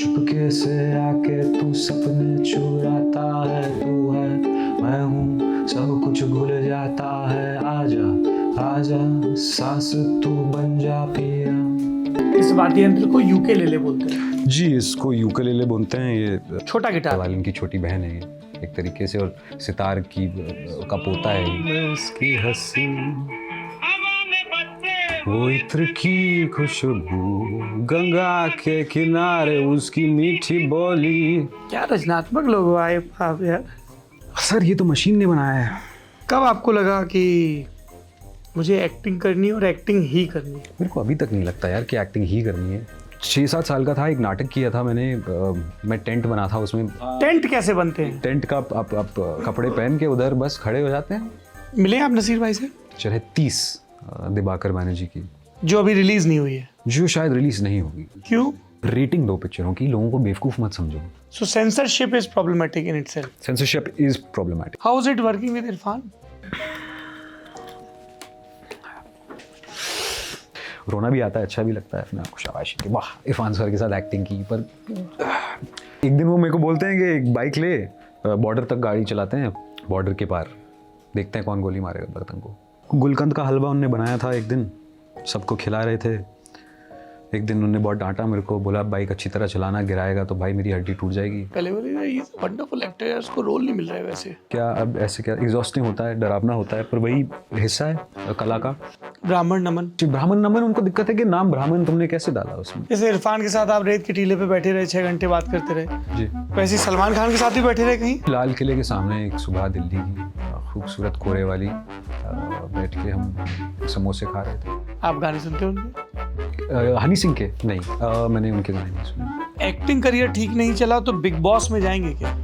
चुपके से आके तू सपने चुराता है, तू है मैं हूँ सब कुछ भूल जाता है, आजा आजा सांस तू बन जा पिया। इस वाद्य यंत्र को यूकेलेले बोलते हैं। जी, इसको यूकेलेले बोलते हैं। ये छोटा गिटार। वायलिन की छोटी बहन है ये एक तरीके से, और सितार की का पोता है ये। उसकी हंसी वो इत्र की खुशबू, गंगा के किनारे उसकी मीठी बोली। क्या रचनात्मक लोग हो आप यार। सर ये तो मशीन ने बनाया है। कब आपको लगा कि मुझे एक्टिंग करनी है और एक्टिंग ही करनी है? मेरे को अभी तक नहीं लगता यार कि एक्टिंग ही करनी है। 6-7 साल का था, एक नाटक किया था मैंने, मैं टेंट बना था उसमें। टेंट कैसे बनते हैं? टेंट का आप कपड़े पहन के उधर बस खड़े हो जाते हैं। मिले आप नसीर भाई से? चले 30 दिबाकर बैनर्जी की, जो अभी रिलीज नहीं हुई है। जो शायद रिलीज नहीं होगी। क्यों? रेटिंग दो पिक्चरों की, लोगों को बेवकूफ मत समझो। So censorship is problematic in itself. Censorship is problematic. How is it working with Irfan? रोना भी आता है, अच्छा भी लगता है अपने आप को, शाबाशी कि वाह इरफान सर के साथ एक्टिंग की। पर एक दिन वो मेरे को बोलते हैं कि एक बाइक ले, बॉर्डर तक गाड़ी चलाते हैं, बॉर्डर के पार देखते हैं कौन गोली मारेगा बर्तन को। गुलकंद का हलवा उनने बनाया था, एक दिन सबको खिला रहे थे। एक दिन उन्होंने बहुत डांटा मेरे को, बोला बाइक अच्छी तरह चलाना, गिराएगा तो भाई मेरी हड्डी टूट जाएगी। पहले बोले ये वंडरफुल एक्टर है, उसको रोल नहीं मिल रहा है वैसे। क्या अब ऐसे क्या, एग्जॉस्टिंग होता है, डरावना होता है, पर वही हिस्सा है कला का। ब्राह्मण नमन। ब्राह्मण नमन, उनको दिक्कत है कि नाम ब्राह्मण तुमने कैसे डाला उसमें। जैसे इरफान के साथ आप रेत के टीले पे बैठे रहे, 6 घंटे बात करते रहे, जी। वैसे ही सलमान खान के साथ भी बैठे रहे कहीं। लाल किले के सामने एक सुबह दिल्ली की खूबसूरत कोरे वाली बैठ के हम समोसे खा रहे थे। आप गाने सुनते हो उनके? हनी सिंह के नहीं, मैंने उनके गाने नहीं सुने। एक्टिंग करियर ठीक नहीं चला तो बिग बॉस में जाएंगे क्या?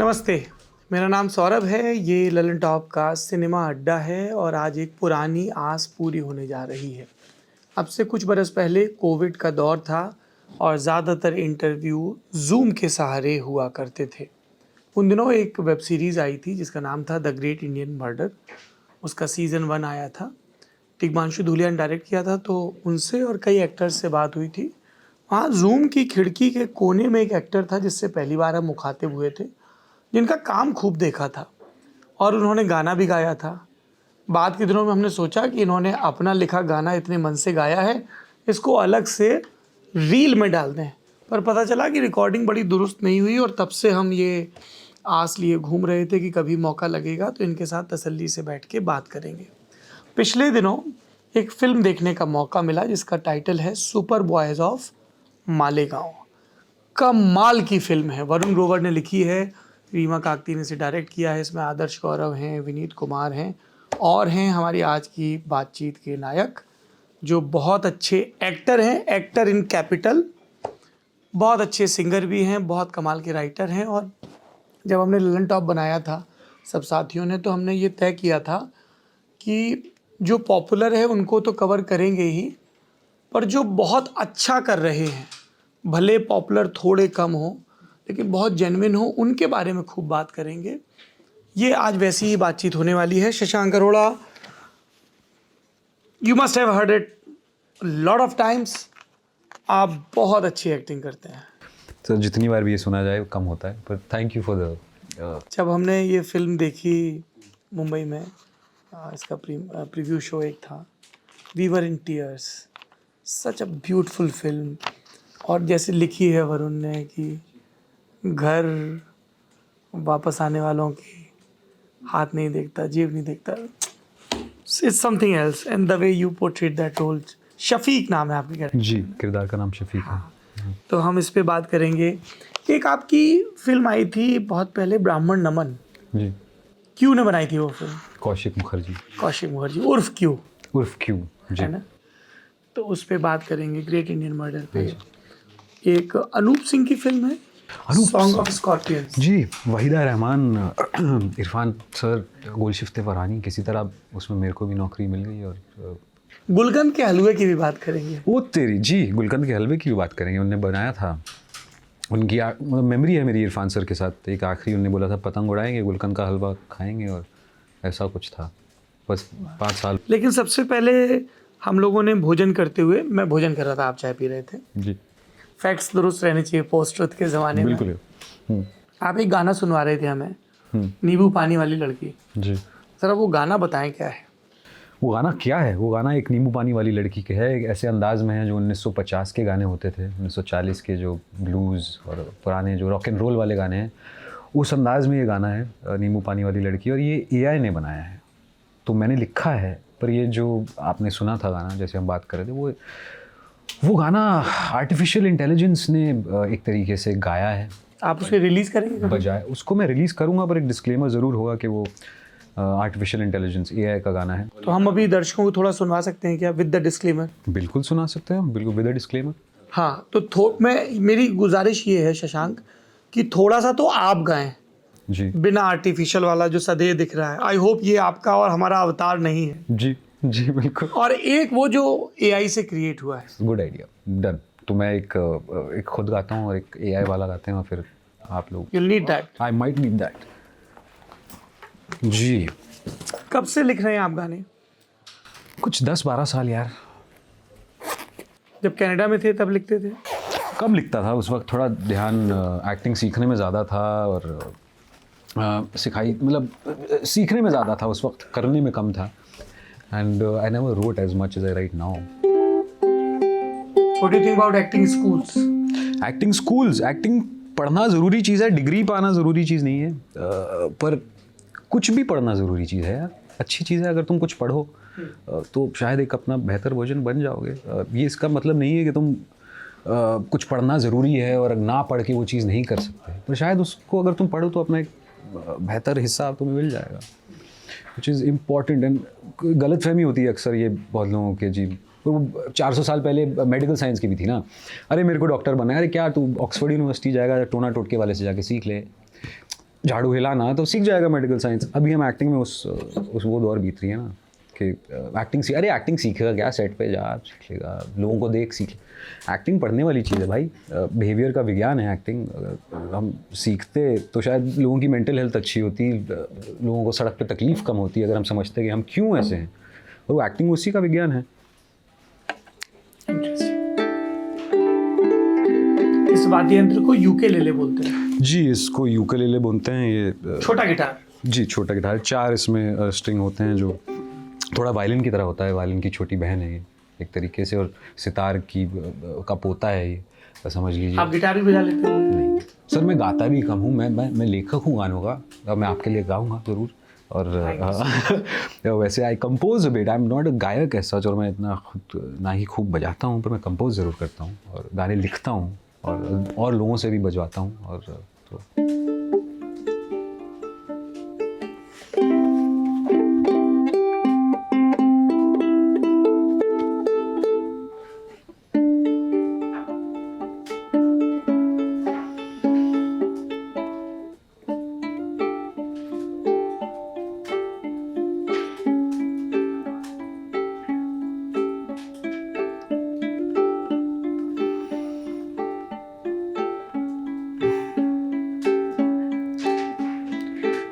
नमस्ते, मेरा नाम सौरभ है। ये ललन टॉप का सिनेमा अड्डा है और आज एक पुरानी आस पूरी होने जा रही है। अब से कुछ बरस पहले कोविड का दौर था और ज़्यादातर इंटरव्यू जूम के सहारे हुआ करते थे। उन दिनों एक वेब सीरीज़ आई थी जिसका नाम था द ग्रेट इंडियन मर्डर। उसका सीज़न 1 आया था, टिग्मांशु धूलिया ने डायरेक्ट किया था। तो उनसे और कई एक्टर्स से बात हुई थी। वहाँ जूम की खिड़की के कोने में एक एक्टर था जिससे पहली बार हम मुखातिब हुए थे, जिनका काम खूब देखा था और उन्होंने गाना भी गाया था। बाद के दिनों में हमने सोचा कि इन्होंने अपना लिखा गाना इतने मन से गाया है, इसको अलग से रील में डाल दें, पर पता चला कि रिकॉर्डिंग बड़ी दुरुस्त नहीं हुई। और तब से हम ये आस लिए घूम रहे थे कि कभी मौका लगेगा तो इनके साथ तसल्ली से बैठ के बात करेंगे। पिछले दिनों एक फ़िल्म देखने का मौका मिला जिसका टाइटल है सुपर बॉयज़ ऑफ मालेगांव। कमाल की फ़िल्म है, वरुण ग्रोवर ने लिखी है, रीमा काकती ने इसे डायरेक्ट किया है। इसमें आदर्श गौरव हैं, विनीत कुमार हैं और हैं हमारी आज की बातचीत के नायक जो बहुत अच्छे एक्टर हैं, एक्टर इन कैपिटल, बहुत अच्छे सिंगर भी हैं, बहुत कमाल के राइटर हैं। और जब हमने ललन टॉप बनाया था सब साथियों ने, तो हमने ये तय किया था कि जो पॉपुलर है उनको तो कवर करेंगे ही, पर जो बहुत अच्छा कर रहे हैं, भले पॉपुलर थोड़े कम हो लेकिन बहुत जेन्युइन हो, उनके बारे में खूब बात करेंगे। ये आज वैसी ही बातचीत होने वाली है। Shashank Arora, you must have heard it lot of times, आप बहुत अच्छी एक्टिंग करते हैं। तो जितनी बार भी ये सुना जाए कम होता है, पर थैंक यू फॉर द। जब हमने ये फिल्म देखी मुंबई में, इसका प्रीव्यू शो एक था, we were in tears, such a beautiful film. और जैसे लिखी है वरुण ने कि घर वापस आने वालों की हाथ नहीं देखता, जेब नहीं देखता, it's something else. And the way you portrait that role, Shafiq नाम है आपके कैरेक्टर? जी, किरदार का नाम शफीक है। तो हम इस पे बात करेंगे। एक आपकी फिल्म आई थी बहुत पहले, ब्राह्मण नमन। जी। क्यू ने बनाई थी वो फिल्म? कौशिक मुखर्जी। कौशिक मुखर्जी उर्फ क्यू, उर्फ क्यू। जी। है ना? तो उस पे बात करेंगे, ग्रेट इंडियन मर्डर पे। एक अनूप सिंह की फिल्म है, सॉन्ग ऑफ स्कॉर्पियंस। जी, Waheeda Rehman, Irfan sir, Golshifteh Farahani, किसी तरह उसमें मेरे को भी नौकरी मिल गई। और गुलकंद के हलवे की भी बात करेंगे। वो तेरी, जी, गुलकंद के हलवे की भी बात करेंगे। उनने बनाया था, उनकी मेमोरी है मेरी इरफान सर के साथ। एक आखिरी उन्होंने बोला था पतंग उड़ाएंगे, गुलकंद का हलवा खाएंगे, और ऐसा कुछ था। बस 5 साल। लेकिन सबसे पहले हम लोगों ने भोजन करते हुए, मैं भोजन कर रहा था, आप चाय पी रहे थे। जी फैक्ट्स दुरुस्त रहने चाहिए पोस्ट ट्रुथ के ज़माने में। बिल्कुल। आप एक गाना सुनवा रहे थे हमें, हम्म। नींबू पानी वाली लड़की। जी ज़रा वो गाना बताएं क्या है। वो गाना क्या है? वो गाना एक नींबू पानी वाली लड़की के है, एक ऐसे अंदाज में है जो 1950 के गाने होते थे, 1940 के जो ब्लूज़ और पुराने जो रॉक एंड रोल वाले गाने हैं, उस अंदाज में ये गाना है नींबू पानी वाली लड़की। और ये एआई ने बनाया है, तो मैंने लिखा है, पर ये जो आपने सुना था गाना, जैसे हम बात कर रहे थे, वो गाना आर्टिफिशियल इंटेलिजेंस ने एक तरीके से गाया है। आप उसे रिलीज़ करेंगे? बजाय उसको मैं रिलीज़ करूँगा, पर एक डिस्क्लेमर ज़रूर होगा कि वो आर्टिफिशियल इंटेलिजेंस एआई का गाना है। तो हम अभी दर्शकों को थोड़ा सुनवा सकते हैं क्या, विद द डिस्क्लेमर? बिल्कुल सुना सकते हैं, बिल्कुल विद डिस्क्लेमर। हाँ, तो मेरी गुजारिश ये है शशांक कि थोड़ा सा तो आप गाएं, जी बिना आर्टिफिशियल वाला जो सदैव दिख रहा है। आई होप ये आपका और हमारा अवतार नहीं है। जी जी बिल्कुल। और एक वो जो एआई से क्रिएट हुआ है। Good idea, done. तो मैं एक खुद गाता हूँ और एक एआई वाला गाते हैं, और फिर आप लोग। You'll need that. I might need that. जी कब से लिख रहे हैं आप गाने? कुछ 10-12 साल यार। जब कनाडा में थे तब लिखते थे? कब लिखता था, उस वक्त थोड़ा ध्यान एक्टिंग सीखने में ज़्यादा था, और सीखने में ज़्यादा था उस वक्त, करने में कम था। And I never wrote as much as I write now. What do you think about acting schools? Acting पढ़ना ज़रूरी चीज़ है, डिग्री पाना ज़रूरी चीज़ नहीं है, पर कुछ भी पढ़ना ज़रूरी चीज़ है यार। अच्छी चीज़ है अगर तुम कुछ पढ़ो, तो शायद एक अपना बेहतर वर्जन बन जाओगे। ये इसका मतलब नहीं है कि तुम कुछ पढ़ना ज़रूरी है और ना पढ़ के वो चीज़ नहीं कर सकते, पर शायद उसको अगर तुम पढ़ो तो अपना एक बेहतर हिस्सा तुम्हें मिल जाएगा, विच इज़ इम्पॉर्टेंट। एंड गलतफहमी होती है अक्सर ये बहुत लोगों के। जी, वो 400 साल पहले मेडिकल साइंस की भी थी ना। अरे मेरे को डॉक्टर बनना है, अरे क्या तू ऑक्सफोर्ड यूनिवर्सिटी जाएगा, टोना टोटके वाले से जाके सीख ले, झाड़ू हिलाना, तो सीख जाएगा मेडिकल साइंस। अभी हम एक्टिंग में उस वो दौर बीत रही है ना कि एक्टिंग सीखेगा क्या, सेट पे जा सीखेगा, लोगों को देख सीख। एक्टिंग पढ़ने वाली चीज़ है भाई, बिहेवियर का विज्ञान है एक्टिंग। अगर हम सीखते तो शायद लोगों की मेंटल हेल्थ अच्छी होती, लोगों को सड़क पे तकलीफ़ कम होती, अगर हम समझते कि हम क्यों ऐसे हैं, और वो एक्टिंग उसी का विज्ञान है। इस वाद्य यंत्र को यूकेलेले बोलते हैं। जी, इसको यूकेलेले बोलते हैं। ये छोटा गिटार। जी, छोटा गिटार। 4 इसमें स्ट्रिंग होते हैं, जो थोड़ा वायलिन की तरह होता है। वायलिन की छोटी बहन है ये एक तरीके से, और सितार की का पोता है ये, समझ लीजिए। आप गिटार भी बजा लेते हो? नहीं सर, मैं गाता भी कम हूँ। मैं लेखक हूँ गानों का, और मैं आपके लिए गाऊंगा ज़रूर। और वैसे आई compose bit, I am not a गायक ऐसा, और मैं इतना खुद ना ही खूब बजाता हूँ, पर मैं कंपोज ज़रूर करता हूँ और गाने लिखता हूँ, और लोगों से भी बजवाता हूँ। और तो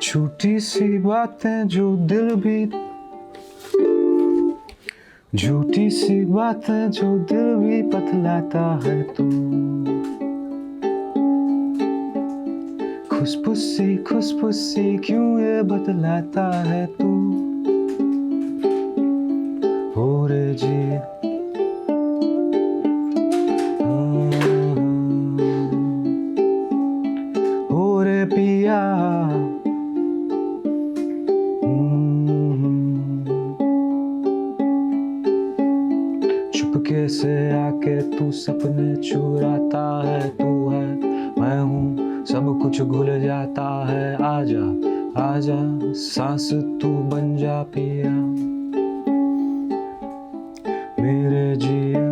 छोटी सी बातें जो दिल भी, झूठी सी बातें जो दिल भी बतलाता है तू, खुशबुसी क्यों ये बतलाता है तू, हो रे जी हो रे पिया, चुपके से आके तू सपने चुराता है, तू है मैं हूँ सब कुछ भूल जाता है, आजा आजा सांस तू बन जा पिया मेरे जिया,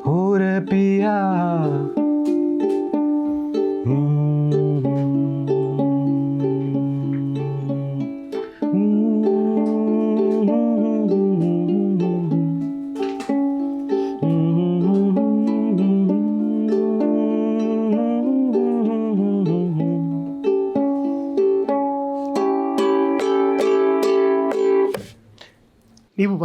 हो रे पिया, नींबू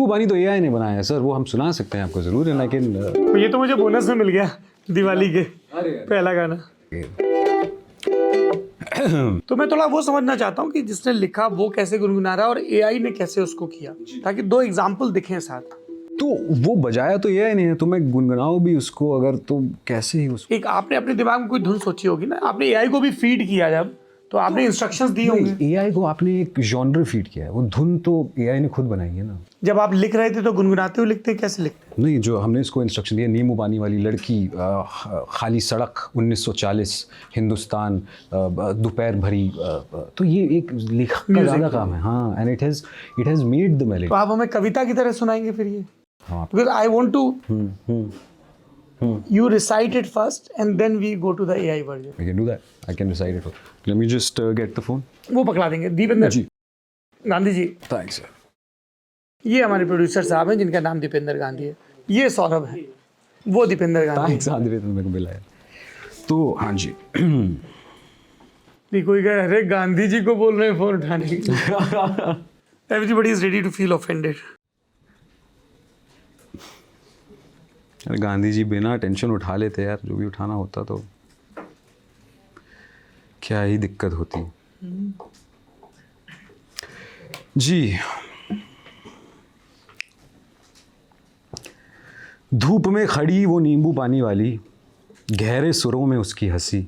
पानी तो एआई ने बनाया है सर, वो हम सुना सकते हैं आपको ज़रूर है, लेकिन तो ये तो मुझे बोनस में मिल गया दिवाली के पहला गाना। तो मैं थोड़ा वो समझना चाहता हूँ कि जिसने लिखा वो कैसे गुनगुना रहा है और एआई ने कैसे उसको किया, ताकि दो एग्जाम्पल दिखें साथ। तो वो बजाया तो एआई नहीं है, तो मैं गुनगुनाऊं भी उसको अगर, तो कैसे ही उसको। एक आपने अपने दिमाग में कोई धुन सोची होगी ना, आपने एआई को भी फीड किया जब, तो आपने इंस्ट्रक्शंस दिए होंगे। एआई को आपने एक जॉनर फीड किया है, वो धुन तो एआई ने खुद बनाई है ना। जब आप लिख रहे थे तो गुनगुनाते हुए लिखते, कैसे लिखते? नहीं, जो हमने इसको इंस्ट्रक्शन दिया, नींबू पानी वाली लड़की, खाली सड़क, 1940 हिंदुस्तान, दोपहर भरी, तो ये एक लिखा का ज़्यादा काम है। हाँ, and it has made the melody. तो आप हमें कविता की तरह सुनाएंगे फिर ये? हाँ, because I want to you recite it first and then we go to the AI version. I can do that. I can recite it. Let me just get the phone. वो पकड़ा देंगे। दीपेंद्र जी, गांधी जी, thanks sir. ये हमारे producer साहब हैं जिनका नाम दीपेंद्र गांधी है। ये सौरभ है, वो दीपेंद्र गांधी। Thanks आंद्रे, तो मेरे को मिला है। तो हाँ जी। नहीं, कोई कहे अरे गांधी जी को बोल रहे हैं फोन उठाने के लिए। Everybody is ready to feel offended. अरे गांधी जी बिना टेंशन उठा लेते यार, जो भी उठाना होता तो क्या ही दिक्कत होती। जी, धूप में खड़ी वो नींबू पानी वाली, गहरे सुरों में उसकी हंसी,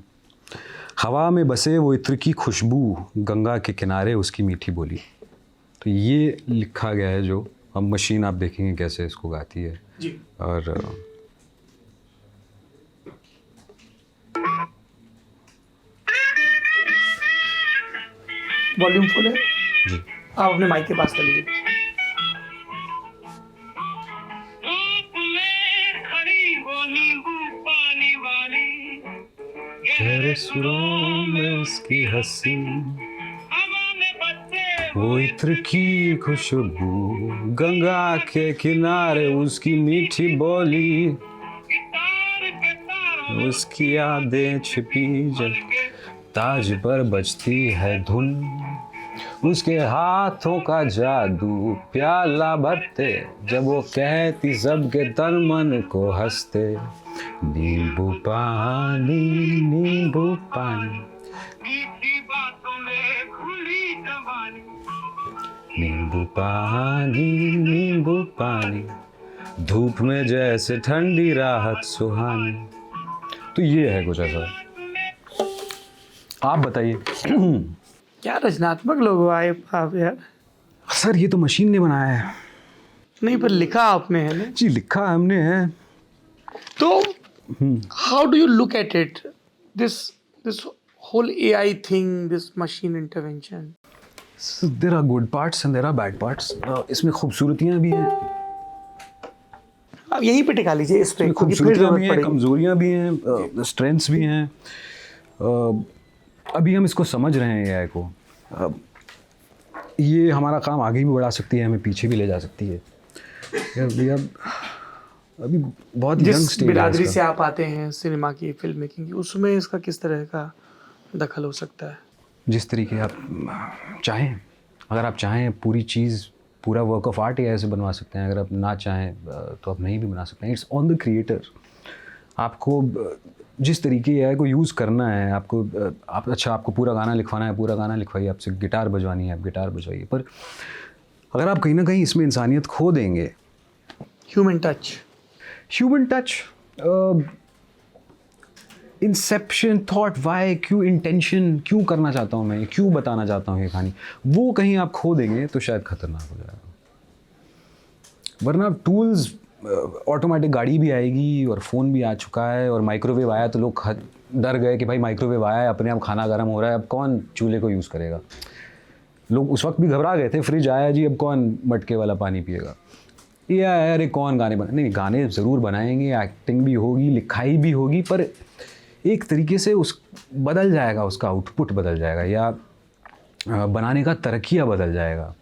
हवा में बसे वो इत्र की खुशबू, गंगा के किनारे उसकी मीठी बोली। तो ये लिखा गया है, जो अब मशीन आप देखेंगे कैसे इसको गाती है जी। और वॉल्यूम फुल है जी, आप अपने माइक के पास कर लीजिए। गहरे सुरों में उसकी हंसी, वो इत्र की खुशबू, गंगा के किनारे उसकी मीठी बोली, उसकी यादें छिपी जब ताज पर बजती है धुन, उसके हाथों का जादू प्याला भरते, जब वो कहती सबके तन मन को हंसते, नींबू पानी नींबू पानी, नींबू पानी नींबू पानी, धूप में जैसे ठंडी राहत सुहानी। तो ये है कुछ ऐसा। आप बताइए। क्या रचनात्मक लोग हो आप यार। सर ये तो मशीन ने बनाया है। नहीं, पर लिखा आपने है ना। जी, लिखा हमने है। तो how do you look at it, this whole AI thing, this machine intervention? There are good parts and there are bad parts. इसमें खूबसूरतियाँ भी हैं, अब यहीं पे टिका लीजिए इस पे, खूबसूरतियाँ भी हैं, कमजोरियाँ भी हैं, स्ट्रेंथ्स भी हैं। अभी हम इसको समझ रहे हैं AI को। ये हमारा काम आगे भी बढ़ा सकती है, हमें पीछे भी ले जा सकती है। अभी बहुत यंग स्टेज है। बिरादरी से आप आते हैं सिनेमा की, फिल्म मेकिंग की, उसमें इसका किस तरह का दखल हो सकता है? जिस तरीके आप चाहें, अगर आप चाहें पूरी चीज़, पूरा वर्क ऑफ आर्ट AI से बनवा सकते हैं। अगर आप ना चाहें तो आप नहीं भी बना सकते हैं। It's on the creator. आपको जिस तरीके AI को यूज़ करना है, आपको पूरा गाना लिखवाना है, पूरा गाना लिखवाइए। आपसे गिटार बजवानी है, आप गिटार बजवाइए। पर अगर आप कहीं ना कहीं इसमें इंसानियत खो देंगे, human touch, inception, thought, why, क्यों, इंटेंशन, क्यों करना चाहता हूँ मैं, क्यों बताना चाहता हूँ ये कहानी, वो कहीं आप खो देंगे तो शायद खतरनाक हो जाएगा। वरना टूल्स, ऑटोमेटिक गाड़ी भी आएगी और फ़ोन भी आ चुका है, और माइक्रोवेव आया तो लोग डर गए कि भाई माइक्रोवेव आया है, अपने आप खाना गर्म हो रहा है, अब कौन चूल्हे को यूज़ करेगा। लोग उस वक्त भी घबरा गए थे। फ्रिज आया जी, अब कौन मटके वाला पानी पिएगा। ये आया, अरे कौन गाने नहीं, गाने ज़रूर बनाएंगे, एक्टिंग भी होगी, लिखाई भी होगी, पर एक तरीके से उस बदल जाएगा, उसका आउटपुट बदल जाएगा, या बनाने का तरक्या बदल जाएगा।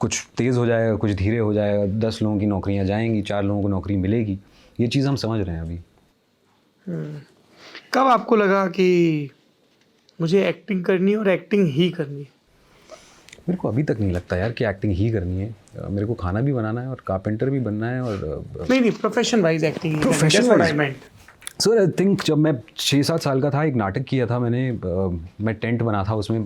कुछ तेज़ हो जाएगा, कुछ धीरे हो जाएगा। 10 लोगों की नौकरियां जाएंगी, 4 लोगों को नौकरी मिलेगी। ये चीज़ हम समझ रहे हैं अभी। कब आपको लगा कि मुझे एक्टिंग करनी है और एक्टिंग ही करनी है? मेरे को अभी तक नहीं लगता यार कि एक्टिंग ही करनी है। मेरे को खाना भी बनाना है और कारपेंटर भी बनना है और नहीं profession wise acting Profession-wise? Sir I think जब मैं 6-7 साल का था एक नाटक किया था मैंने, मैं टेंट बना था उसमें,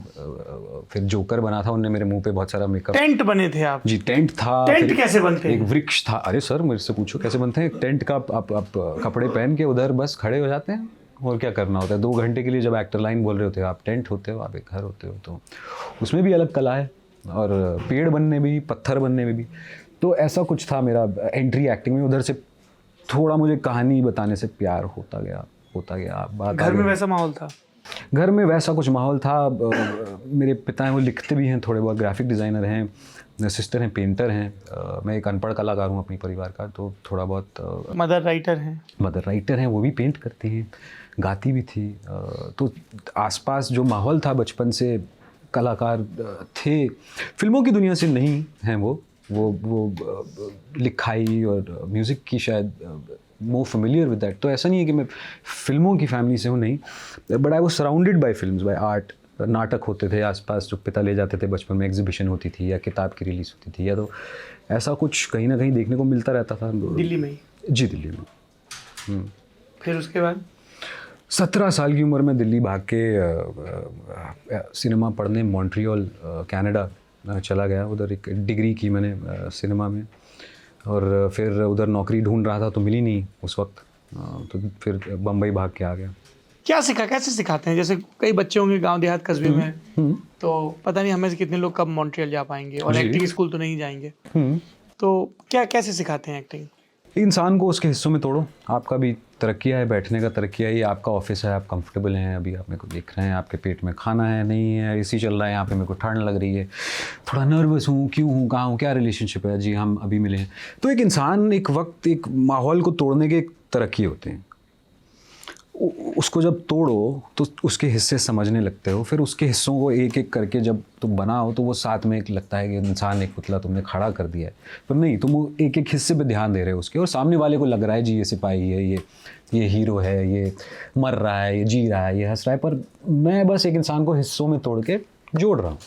फिर जोकर बना था, उनने मेरे मुंह पे बहुत सारा मेकअप। टेंट बने थे आप? जी टेंट था। टेंट फिर कैसे बनते हैं? एक वृक्ष था। अरे सर मेरे से पूछो कैसे बनते हैं टेंट का। आप कपड़े पहन के उधर बस खड़े हो जाते हैं और क्या करना होता है। 2 घंटे के लिए जब एक्टर लाइन बोल रहे होते हो आप टेंट होते हो, आप एक घर होते हो, तो उसमें भी अलग कला है और पेड़ बनने में भी, पत्थर बनने में भी। तो ऐसा कुछ था मेरा एंट्री एक्टिंग में। उधर से थोड़ा मुझे कहानी बताने से प्यार होता गया बात। घर में वैसा माहौल था? घर में वैसा कुछ माहौल था। मेरे पिता हैं वो लिखते भी हैं थोड़े बहुत, ग्राफिक डिज़ाइनर हैं, सिस्टर हैं पेंटर हैं, मैं एक अनपढ़ कलाकार हूँ अपनी परिवार का, तो थोड़ा बहुत। मदर राइटर हैं, वो भी पेंट करती हैं, गाती भी थी। तो आसपास जो माहौल था बचपन से, कलाकार थे। फिल्मों की दुनिया से नहीं हैं वो लिखाई और म्यूज़िक की शायद मोर फेमिलियर विद दैट। तो ऐसा नहीं है कि मैं फिल्मों की फैमिली से हूँ, नहीं, but I was surrounded by films, by art. नाटक होते थे आसपास जो पिता ले जाते थे बचपन में, एग्जीबिशन होती थी या किताब की रिलीज़ होती थी, या तो ऐसा कुछ कहीं ना कहीं देखने को मिलता रहता था। दिल्ली में? जी दिल्ली में। फिर उसके बाद 17 साल की उम्र में दिल्ली भाग के सिनेमा पढ़ने मॉन्ट्रियल कनाडा चला गया। उधर एक डिग्री की मैंने सिनेमा में, और फिर उधर नौकरी ढूंढ रहा था तो मिली नहीं उस वक्त, तो फिर बम्बई भाग के आ गया। क्या सीखा, कैसे सिखाते हैं? जैसे कई बच्चे होंगे गांव देहात कस्बे में, तो पता नहीं हमें से कितने लोग कब मॉन्ट्रियल जा पाएंगे, और एक्टिंग स्कूल तो नहीं जाएंगे, तो क्या कैसे सिखाते हैं एक्टिंग? इंसान को उसके हिस्सों में तोड़ो। आपका भी तरक्या है, बैठने का तरक्या है, ये आपका ऑफिस है, आप कंफर्टेबल हैं, अभी आप मेरे को देख रहे हैं, आपके पेट में खाना है नहीं है, एसी चल रहा है यहाँ पे, मेरे को ठंड लग रही है, थोड़ा नर्वस हूँ, क्यों हूँ, कहाँ हूँ, क्या रिलेशनशिप है, जी हम अभी मिले हैं। तो एक इंसान एक वक्त एक माहौल को तोड़ने के एक तरक्की होते हैं। उसको जब तोड़ो तो उसके हिस्से समझने लगते हो, फिर उसके हिस्सों को एक एक करके जब तुम बनाओ तो वो साथ में एक लगता है कि इंसान एक पुतला तुमने खड़ा कर दिया है, पर नहीं, तुम वो एक एक हिस्से पे ध्यान दे रहे हो उसके, और सामने वाले को लग रहा है जी ये सिपाही है, ये हीरो है, ये मर रहा है, ये जी रहा है, ये हंस रहा है, पर मैं बस एक इंसान को हिस्सों में तोड़ के जोड़ रहा हूँ।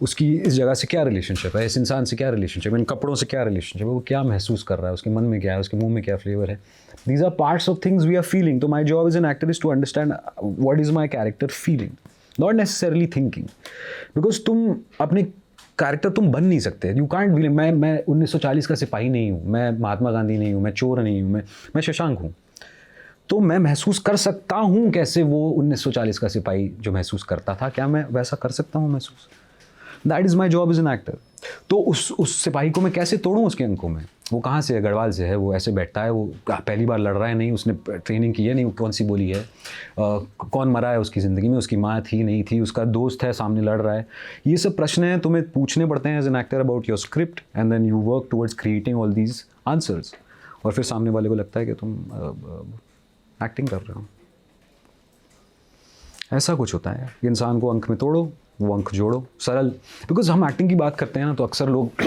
उसकी इस जगह से क्या रिलेशनशिप है, इस इंसान से क्या रिलेशनशिप है, इन कपड़ों से क्या रिलेशनशिप है, वो क्या महसूस कर रहा है, उसके मन में क्या है, उसके मुंह में क्या फ्लेवर है। These are parts of things we are feeling. So my job as an actor is to understand what is my character feeling, not necessarily thinking. Because तुम अपने कैरेक्टर तुम बन नहीं सकते। You can't be, मैं 1940 का सिपाही नहीं हूँ, मैं महात्मा गांधी नहीं हूँ, मैं चोर नहीं हूँ, मैं शशांक हूँ। तो मैं महसूस कर सकता हूँ कैसे वो 1940 का सिपाही जो महसूस करता था, क्या मैं वैसा कर सकता हूँ महसूस? That is my job as an actor. तो उस सिपाही को मैं कैसे तोड़ूँ उसके अंकों में? वो कहाँ से है? गढ़वाल से है, वो ऐसे बैठता है, वो पहली बार लड़ रहा है नहीं, उसने ट्रेनिंग की है नहीं, कौन सी बोली है, कौन मरा है उसकी ज़िंदगी में, उसकी माँ थी नहीं थी, उसका दोस्त है सामने लड़ रहा है। ये सब प्रश्न हैं तुम्हें पूछने पड़ते हैं as an actor about your script, and then you work towards creating all these answers, और फिर सामने वाले को लगता है कि तुम एक्टिंग कर रहे हो। ऐसा कुछ होता है। इंसान को अंक में तोड़ो, वो अंक जोड़ो, सरल। बिकॉज हम एक्टिंग की बात करते हैं ना, तो अक्सर लोग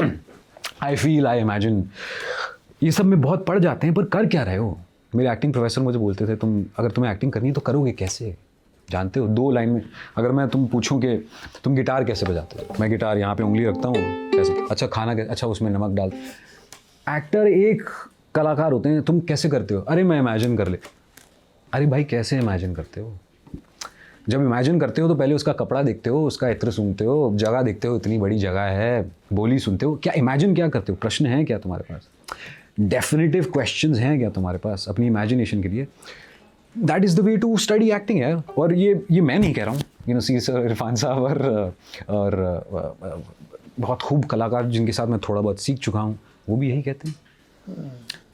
आई फील, आई इमेजिन, ये सब में बहुत पढ़ जाते हैं, पर कर क्या रहे हो? मेरे एक्टिंग प्रोफेसर मुझे बोलते थे, अगर तुम्हें एक्टिंग करनी है तो करोगे कैसे? जानते हो, 2 लाइन में अगर मैं तुम पूछूं कि तुम गिटार कैसे बजाते हो, मैं गिटार यहाँ पे उंगली रखता हूँ कैसे, अच्छा खाना कैसे, अच्छा उसमें नमक डाल। एक्टर एक कलाकार होते हैं, तुम कैसे करते हो? अरे मैं इमेजिन कर ले। अरे भाई कैसे इमेजिन करते हो? जब इमेजिन करते हो तो पहले उसका कपड़ा देखते हो, उसका इत्र सुनते हो, जगह देखते हो, इतनी बड़ी जगह है, बोली सुनते हो, क्या इमेजिन क्या करते हो? प्रश्न हैं क्या तुम्हारे पास? डेफिनेटिव क्वेश्चंस हैं क्या तुम्हारे पास अपनी इमेजिनेशन के लिए? That is the way to study acting है। और ये मैं नहीं कह रहा हूँ, you know, see sir, Irfan साहब और बहुत खूब कलाकार जिनके साथ मैं थोड़ा बहुत सीख चुका हूँ, वो भी यही कहते हैं।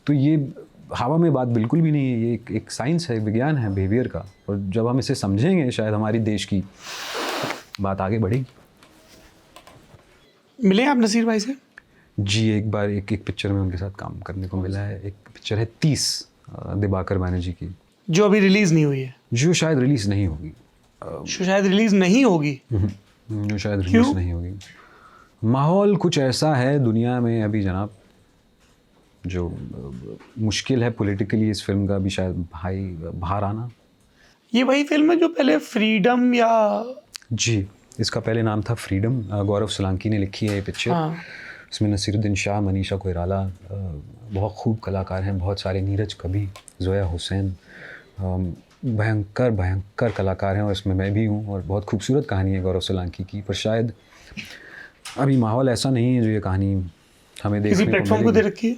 तो ये हवा में बात बिल्कुल भी नहीं है, ये एक साइंस है, विज्ञान है बिहेवियर का, और जब हम इसे समझेंगे शायद हमारी देश की बात आगे बढ़ेगी। मिले आप नसीर भाई से? जी, एक बार एक पिक्चर में उनके साथ काम करने को मिला है। एक पिक्चर है 30 दिबाकर बैनर्जी की, जो अभी रिलीज़ नहीं हुई है, जो शायद रिलीज़ नहीं होगी। जो शायद रिलीज़ नहीं होगी? जो शायद रिलीज़ नहीं होगी। माहौल कुछ ऐसा है दुनिया में अभी जनाब, जो मुश्किल है पॉलिटिकली इस फिल्म का भी शायद बाहर आना। ये वही फिल्म है जो पहले फ्रीडम या जी इसका पहले नाम था फ्रीडम। गौरव सोलंकी ने लिखी है ये पिक्चर। हाँ। इसमें नसीरुद्दीन शाह, मनीषा कोइराला, बहुत खूब कलाकार हैं, बहुत सारे, नीरज कभी, जोया हुसैन, भयंकर भयंकर कलाकार हैं, और इसमें मैं भी हूँ। और बहुत खूबसूरत कहानी है गौरव सोलंकी की, पर शायद अभी माहौल ऐसा नहीं है जो ये कहानी हमें देखने किसी को प्लेटफॉर्म को दे मिलेगी। रखी है?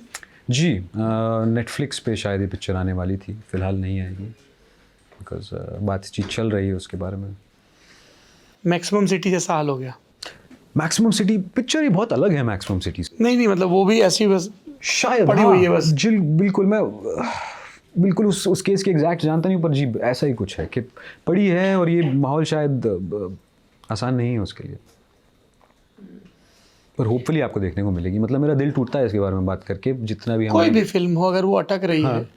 जी, नेटफ्लिक्स पे शायद ये पिक्चर आने वाली थी, फ़िलहाल नहीं आएगी, बिकॉज बातचीत चल रही है उसके बारे में। मैक्सिमम सिटी जैसा हाल हो गया। मैक्सिमम सिटी पिक्चर ही बहुत अलग है मैक्सिमम सिटी से। नहीं मतलब वो भी ऐसी बस शायद पड़ी हुई है बस। जी बिल्कुल, मैं बिल्कुल उस केस के एग्जैक्ट जानता नहीं, पर जी ऐसा ही कुछ है कि पड़ी है, और ये माहौल शायद आसान नहीं है उसके लिए, पर होपफुली आपको देखने को मिलेगी। मतलब मेरा दिल टूटता है इसके बारे में बात करके, जितना भी कोई भी फिल्म हो अगर वो अटक रही हाँ। है,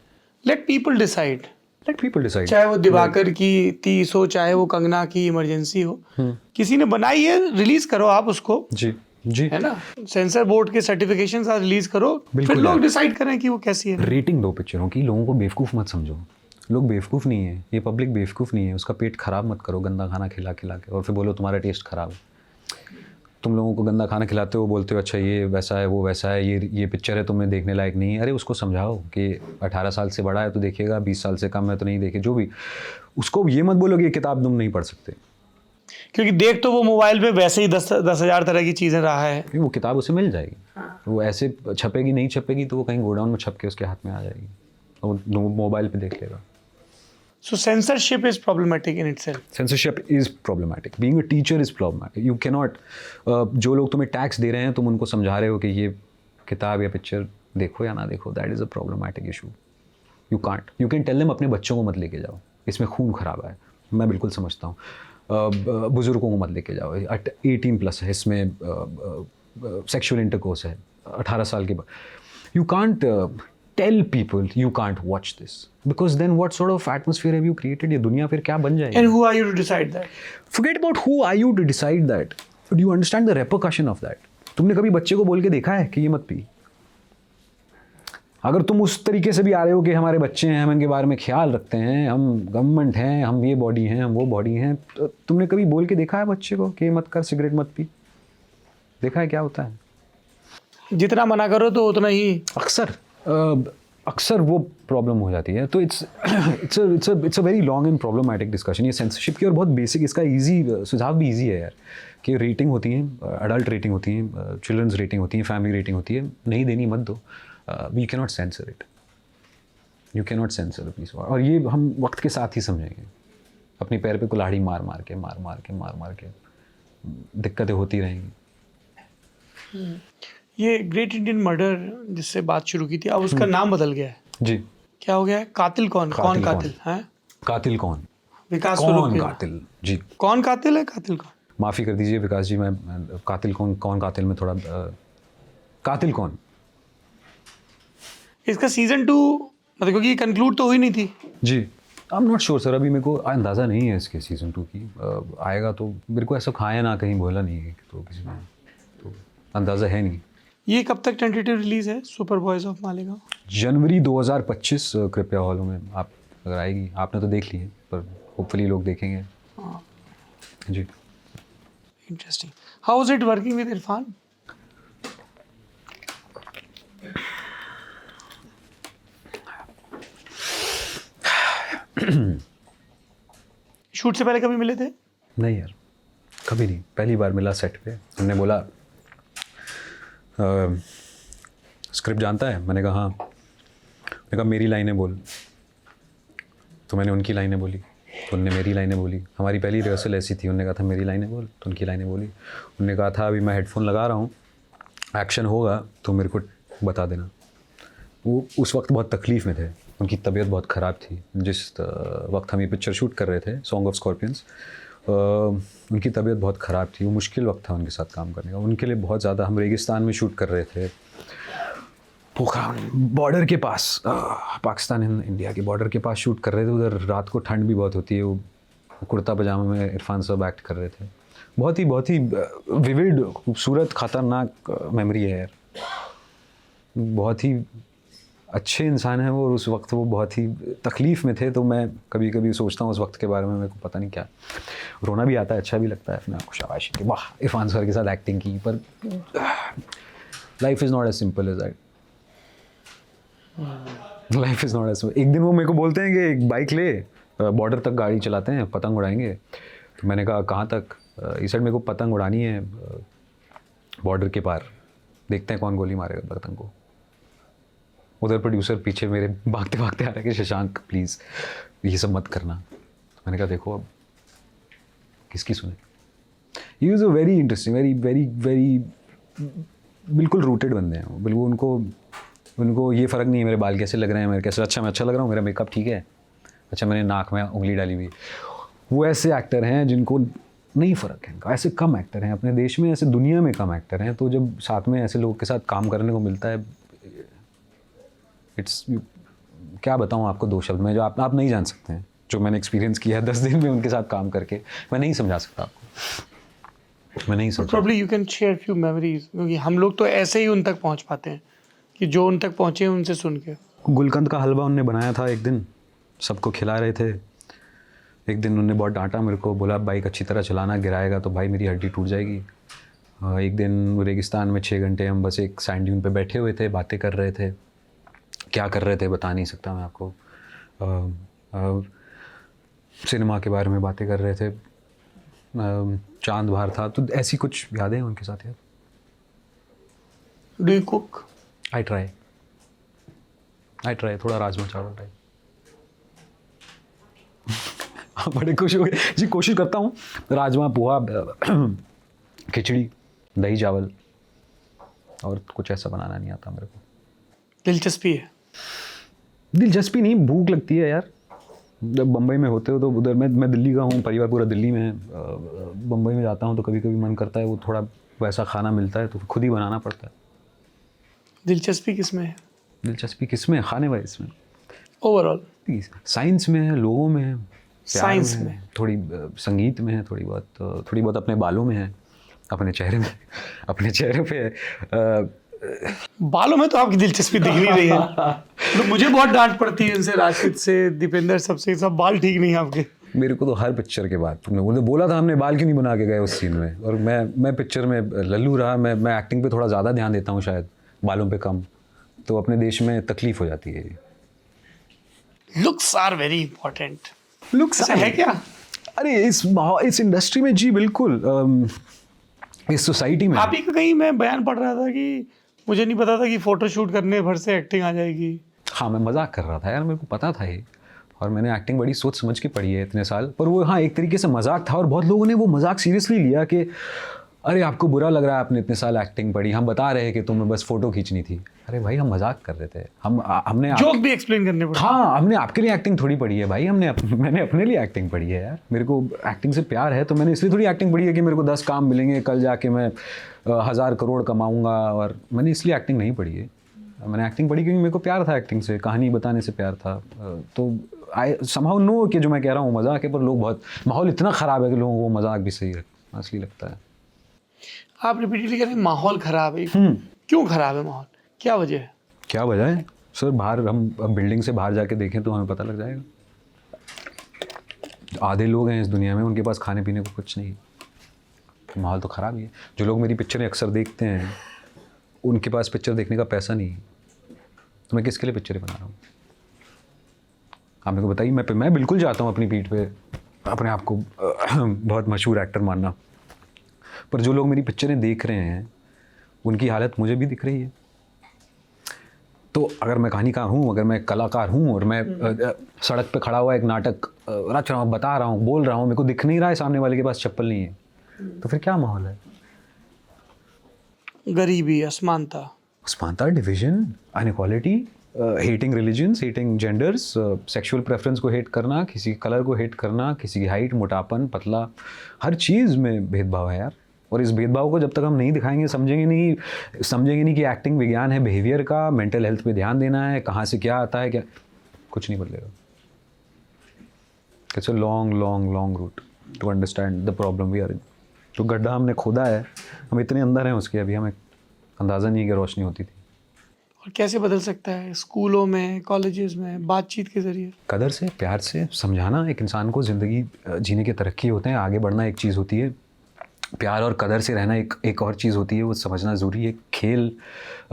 let people decide. Let people decide. चाहे वो दिवाकर की 30 हो, चाहे वो कंगना की इमरजेंसी हो, किसी ने बनाई है, रिलीज करो आप उसको, जी जी, है ना। सेंसर बोर्ड के सर्टिफिकेशन साथ रिलीज करो, फिर बिल्कुल लोग यार। डिसाइड करें कि वो कैसी है। रेटिंग दो पिक्चरों की, लोगों को बेवकूफ़ मत समझो। लोग बेवकूफ़ नहीं है, ये पब्लिक बेवकूफ़ नहीं है। उसका पेट खराब मत करो गंदा खाना खिला खिला के, और फिर बोलो तुम्हारा टेस्ट खराब है। तुम लोगों को गंदा खाना खिलाते हो, बोलते हो अच्छा ये वैसा है, वो वैसा है, ये पिक्चर है तुम्हें देखने लायक नहीं है। अरे उसको समझाओ कि 18 साल से बड़ा है तो देखेगा, 20 साल से कम है तो नहीं देखे, जो भी। उसको ये मत बोलो कि ये किताब तुम नहीं पढ़ सकते, क्योंकि देख तो वो मोबाइल पे वैसे ही 10,000 तरह की चीजें रहा है। क्योंकि वो किताब उसे मिल जाएगी। वो ऐसे छपेगी नहीं छपेगी तो वो कहीं गोडाउन में छप के उसके हाथ में आ जाएगी, और वो मोबाइल पे देख लेगा। So censorship is problematic in itself. Censorship is problematic. Being a teacher is problematic. You cannot जो लोग तुम्हें टैक्स दे रहे हैं, तुम उनको समझा रहे हो कि ये किताब या पिक्चर देखो या ना देखो, that is a problematic issue. You can't, you can tell them अपने बच्चों को मत लेके जाओ, इसमें खून खराबा है, मैं बिल्कुल समझता हूँ। बुज़ुर्गों को मत लेके जाओ, 18+ है, इसमें सेक्शुअल इंटरकोर्स है 18 साल के बाद। You can't tell people you can't watch this, because then what sort of atmosphere have you created? ये दुनिया फिर क्या बन जाएगी? And who are you to decide that? Forget about who are you to decide that. Do you understand the repercussion of that? तुमने कभी बच्चे को बोल के देखा है कि ये मत पी? अगर तुम उस तरीके से भी आ रहे हो कि हमारे बच्चे हैं, हम इनके बारे में ख्याल रखते हैं, हम गवर्नमेंट हैं, हम ये बॉडी हैं, हम वो बॉडी हैं, तो तुमने कभी बोल के देखा है बच्चे को कि ये मत कर, सिगरेट मत पी? देखा है क्या होता है? जितना मना करो तो उतना ही अक्सर वो प्रॉब्लम हो जाती है। तो it's a very long and problematic discussion ये सेंसरशिप की, और बहुत बेसिक इसका इजी सुझाव भी इजी है यार, कि रेटिंग होती है, अडल्ट रेटिंग होती है, चिल्ड्रंस रेटिंग होती है, फैमिली रेटिंग होती है, नहीं देनी मत दो। You cannot censor it, you cannot censor the piece. और ये हम वक्त के साथ ही समझेंगे, अपने पैर पे कुल्हाड़ी मार मार के दिक्कतें होती रहेंगी। ये ग्रेट इंडियन मर्डर जिससे बात शुरू की थी, अब उसका नाम बदल गया है जी, क्या हो गया है? कातिल कौन कातिल है? कातिल कौन? विकास स्वरूप कौन के- कातिल? जी, कौन कातिल है? कातिल कौन? माफ़ी कर दीजिए विकास जी, मैं कातिल कौन कातिल में थोड़ा कातिल कौन? इसका सीजन 2 मतलब, क्योंकि ये कंक्लूड तो हुई नहीं थी। जी, I am not sure sir, अभी मेरे को अंदाज़ा नहीं है इसके सीज़न 2 की। आएगा तो मेरे को ऐसा खाया ना कहीं बोला नहीं है तो किसी ने, तो अंदाज़ा है नहीं। ये कब तक टेंटेटिव रिलीज है सुपर बॉयज ऑफ मालेगांव? जनवरी 2025 कृपया हॉलों में आप अगर आएगी। आपने तो देख ली है, पर होपफुली लोग देखेंगे। जी, interesting. How is it working with Irfan? Shoot से पहले कभी मिले थे? नहीं यार, कभी नहीं, पहली बार मिला सेट पे। हमने बोला स्क्रिप्ट जानता है? मैंने कहा हाँ। मैंने कहा मेरी लाइनें बोल, तो मैंने उनकी लाइनें बोली, तो उनने मेरी लाइनें बोली। हमारी पहली रिहर्सल ऐसी थी, उनने कहा था मेरी लाइनें बोल, तो उनकी लाइनें बोली। उनने कहा था अभी मैं हेडफोन लगा रहा हूँ, एक्शन होगा तो मेरे को बता देना। वो उस वक्त बहुत तकलीफ़ में थे, उनकी तबीयत बहुत ख़राब थी। जिस वक्त हम ये पिक्चर शूट कर रहे थे सॉन्ग ऑफ स्कॉर्पियंस, उनकी तबीयत बहुत ख़राब थी। वो मुश्किल वक्त था उनके साथ काम करने का, उनके लिए बहुत ज़्यादा। हम रेगिस्तान में शूट कर रहे थे, बॉर्डर के पास, पाकिस्तान एंड इंडिया के बॉर्डर के पास शूट कर रहे थे। उधर रात को ठंड भी बहुत होती है। वो कुर्ता पजामा में इरफान साहब एक्ट कर रहे थे। बहुत ही विविड, खूबसूरत, ख़तरनाक मेमोरी है यार। बहुत ही अच्छे इंसान हैं वो, और उस वक्त वो बहुत ही तकलीफ़ में थे। तो मैं कभी कभी सोचता हूँ उस वक्त के बारे में, मेरे को पता नहीं क्या रोना भी आता है, अच्छा भी लगता है अपने आप को शाबाशी कि वाह इरफान सर के साथ एक्टिंग की। पर life is not as simple as that, life is not as simple. एक दिन वो मेरे को बोलते हैं कि एक बाइक ले, बॉर्डर तक गाड़ी चलाते हैं, पतंग उड़ाएंगे। तो मैंने कहा कहाँ तक? इस साइड मेरे को पतंग उड़ानी है, बॉर्डर के पार, देखते हैं कौन गोली मारेगा पतंग को। उधर प्रोड्यूसर पीछे मेरे भागते भागते आ रहा है कि शशांक प्लीज़ ये सब मत करना। तो मैंने कहा देखो अब किसकी सुने। ही is a very interesting, very very very बिल्कुल रूटेड बंदे हैं वो, बिल्कुल उनको ये फ़र्क नहीं है मेरे बाल कैसे लग रहे हैं, मेरे कैसे, अच्छा मैं अच्छा लग रहा हूँ, मेरा मेकअप ठीक है, अच्छा मैंने नाक में उंगली डाली हुई। वो ऐसे एक्टर हैं जिनको नहीं फ़र्क है इनका, ऐसे कम एक्टर हैं अपने देश में, ऐसे दुनिया में कम एक्टर हैं। तो जब साथ में ऐसे लोगों के साथ काम करने को मिलता है, इट्स क्या बताऊँ आपको दो शब्द में, जो आप नहीं जान सकते हैं, जो मैंने एक्सपीरियंस किया है 10 दिन में उनके साथ काम करके, मैं नहीं समझा सकता आपको, मैं नहीं समझा। Probably you can share few memories, क्योंकि हम लोग तो ऐसे ही उन तक पहुंच पाते हैं कि जो उन तक पहुंचे हैं उनसे सुन के। गुलकंद का हलवा उनने बनाया था एक दिन, सबको खिला रहे थे। एक दिन उन्होंने बहुत डांटा मेरे को, बोला बाइक अच्छी तरह चलाना, गिराएगा तो भाई मेरी हड्डी टूट जाएगी। एक दिन रेगिस्तान में 6 घंटे हम बस एक सैंड ड्यून पे बैठे हुए थे, बातें कर रहे थे, क्या कर रहे थे बता नहीं सकता मैं आपको। सिनेमा के बारे में बातें कर रहे थे, चांद बाहर था, तो ऐसी कुछ यादें हैं उनके साथ यार। Do you cook? I try थोड़ा राजमा चावल टाइप। हाँ बड़े खुश हो गए जी, कोशिश करता हूँ। राजमा, पोहा, खिचड़ी, दही चावल, और कुछ ऐसा बनाना नहीं आता मेरे को। दिलचस्पी है? दिलचस्पी नहीं, भूख लगती है यार। जब बम्बई में होते हो तो उधर मैं दिल्ली का हूँ, परिवार पूरा दिल्ली में है। बम्बई में जाता हूँ तो कभी कभी मन करता है वो थोड़ा वैसा खाना मिलता है तो खुद ही बनाना पड़ता है। दिलचस्पी किस में है? दिलचस्पी किस में? खाने वाइज में, ओवरऑल। साइंस में है, लोगों में है, प्यार साइंस में में है, थोड़ी संगीत में है, थोड़ी बहुत अपने बालों में है, अपने चेहरे में, अपने चेहरे पे है। बालों में तो आपकी दिलचस्पी दिख नहीं रही है। तो मुझे बहुत डांट पड़ती है इनसे, राशिद से, दीपेंद्र, सबसे, सब बाल ठीक नहीं है आपके। मेरे को तो हर पिक्चर के बाद तुमने बोला था हमने बाल क्यों नहीं बना के गए उस सीन में, और मैं पिक्चर में लल्लू रहा। मैं एक्टिंग पे थोड़ा ज़्यादा ध्यान देता हूँ शायद, बालों पे कम, तो अपने देश में तकलीफ हो जाती है। Looks are very important. Looks ऐसा है क्या? अरे इस इंडस्ट्री में जी बिल्कुल, इस सोसाइटी में। आप ही का कहीं मैं बयान पढ़ रहा था कि मुझे नहीं पता था कि फोटो शूट करने भर से एक्टिंग आ जाएगी। हाँ मैं मजाक कर रहा था यार, मेरे को पता था ये, और मैंने एक्टिंग बड़ी सोच समझ के पढ़ी है इतने साल। पर वो हाँ एक तरीके से मजाक था, और बहुत लोगों ने वो मजाक सीरियसली लिया कि अरे आपको बुरा लग रहा है, आपने इतने साल एक्टिंग पढ़ी, हम बता रहे हैं कि तुम्हें बस फोटो खींचनी थी। अरे भाई हम मजाक कर रहे थे, हमने जोक भी एक्सप्लेन करने पड़े। हाँ हमने आपके लिए एक्टिंग थोड़ी पढ़ी है भाई, मैंने अपने लिए एक्टिंग पढ़ी है यार। मेरे को एक्टिंग से प्यार है, तो मैंने इसलिए थोड़ी एक्टिंग पढ़ी है कि मेरे को 10 काम मिलेंगे, कल जाके मैं 1000 करोड़ कमाऊंगा, और मैंने इसलिए एक्टिंग नहीं पढ़ी है। मैंने एक्टिंग पढ़ी क्योंकि मेरे को प्यार था एक्टिंग से, कहानी बताने से प्यार था। तो आई समहाउ नो कि जो मैं कह रहा हूँ मजाक है, पर लोग बहुत, माहौल इतना ख़राब है कि लोगों को मजाक भी सही असली लगता है। आप रिपीटेडली कह रहे हैं माहौल खराब है। क्यों खराब है माहौल? क्या वजह है? क्या वजह है सर? बाहर हम बिल्डिंग से बाहर जाके देखें तो हमें पता लग जाएगा। आधे लोग हैं इस दुनिया में, उनके पास खाने पीने को कुछ नहीं, माहौल तो ख़राब ही है। जो लोग मेरी पिक्चरें अक्सर देखते हैं उनके पास पिक्चर देखने का पैसा नहीं, तो मैं किसके लिए पिक्चरें बना रहा हूँ? आप मेरे को बताइए। मैं बिल्कुल चाहता हूँ अपनी पीठ पे अपने आप को बहुत मशहूर एक्टर मानना, पर जो लोग मेरी पिक्चरें देख रहे हैं उनकी हालत मुझे भी दिख रही है। तो अगर मैं कहानीकार हूँ, अगर मैं कलाकार हूँ, और मैं सड़क पे खड़ा हुआ एक नाटक रच रहा हूँ, बता रहा हूँ, बोल रहा हूँ, मेरे को दिख नहीं रहा है सामने वाले के पास चप्पल नहीं है, तो फिर क्या माहौल है? गरीबी, असमानता, division, inequality, hating religions, hating genders, sexual preference को हेट करना, किसी कलर को हेट करना, किसी की हाइट, मोटापन, पतला, हर चीज़ में भेदभाव है यार। और इस भेदभाव को जब तक हम नहीं दिखाएंगे, समझेंगे नहीं कि एक्टिंग विज्ञान है बिहेवियर का, मेंटल हेल्थ पे ध्यान देना है, कहाँ से क्या आता है, क्या कुछ नहीं बदलेगा। It's a long route to understand the problem we are in. जो गड्ढा हमने खोदा है, हम इतने अंदर हैं उसके, अभी हमें अंदाज़ा नहीं है कि रोशनी होती थी। और कैसे बदल सकता है स्कूलों में, कॉलेजेस में, बातचीत के ज़रिए? कदर से, प्यार से समझाना एक इंसान को। ज़िंदगी जीने के तरक्की होते हैं, आगे बढ़ना एक चीज़ होती है, प्यार और कदर से रहना एक और चीज़ होती है। वो समझना ज़रूरी है। खेल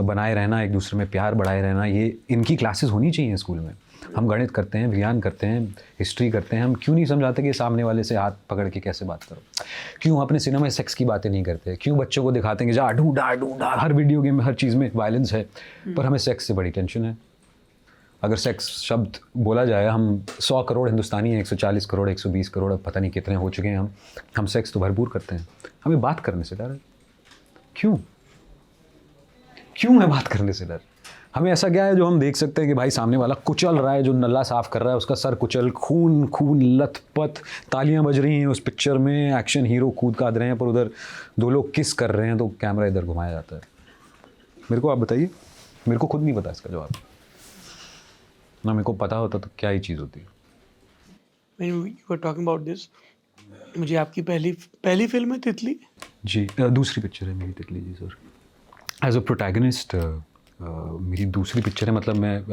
बनाए रहना, एक दूसरे में प्यार बढ़ाए रहना, ये इनकी क्लासेस होनी चाहिए स्कूल में। हम गणित करते हैं, विज्ञान करते हैं, हिस्ट्री करते हैं, हम क्यों नहीं समझाते कि सामने वाले से हाथ पकड़ के कैसे बात करो? क्यों अपने सिनेमा में सेक्स की बातें नहीं करते? क्यों बच्चों को दिखाते हैं कि जा ढूंढा ढूंढा, हर वीडियो गेम में हर चीज़ में वायलेंस है, पर हमें सेक्स से बड़ी टेंशन है। अगर सेक्स शब्द बोला जाए, हम 100 करोड़ हिंदुस्तानी हैं, 140 करोड़, 120 करोड़, अब पता नहीं कितने हो चुके हैं हम सेक्स तो भरपूर करते हैं। हमें बात करने से डर है। क्यों है बात करने से डर? हमें ऐसा क्या है जो हम देख सकते हैं कि भाई सामने वाला कुचल रहा है, जो नल्ला साफ कर रहा है उसका सर कुचल, खून खून लथपथ, तालियां बज रही हैं उस पिक्चर में, एक्शन हीरो कूद काद रहे हैं, पर उधर दो लोग किस कर रहे हैं तो कैमरा इधर घुमाया जाता है। मेरे को आप बताइए, मेरे को खुद नहीं पता इसका जवाब। ना मेरे को पता होता तो क्या ही चीज़ होती है। When you were talking about this, मुझे आपकी पहली फिल्म है तितली? जी, दूसरी पिक्चर है मेरी तितली जी सर। एज अ प्रोटैगनिस्ट मेरी दूसरी पिक्चर है, मतलब मैं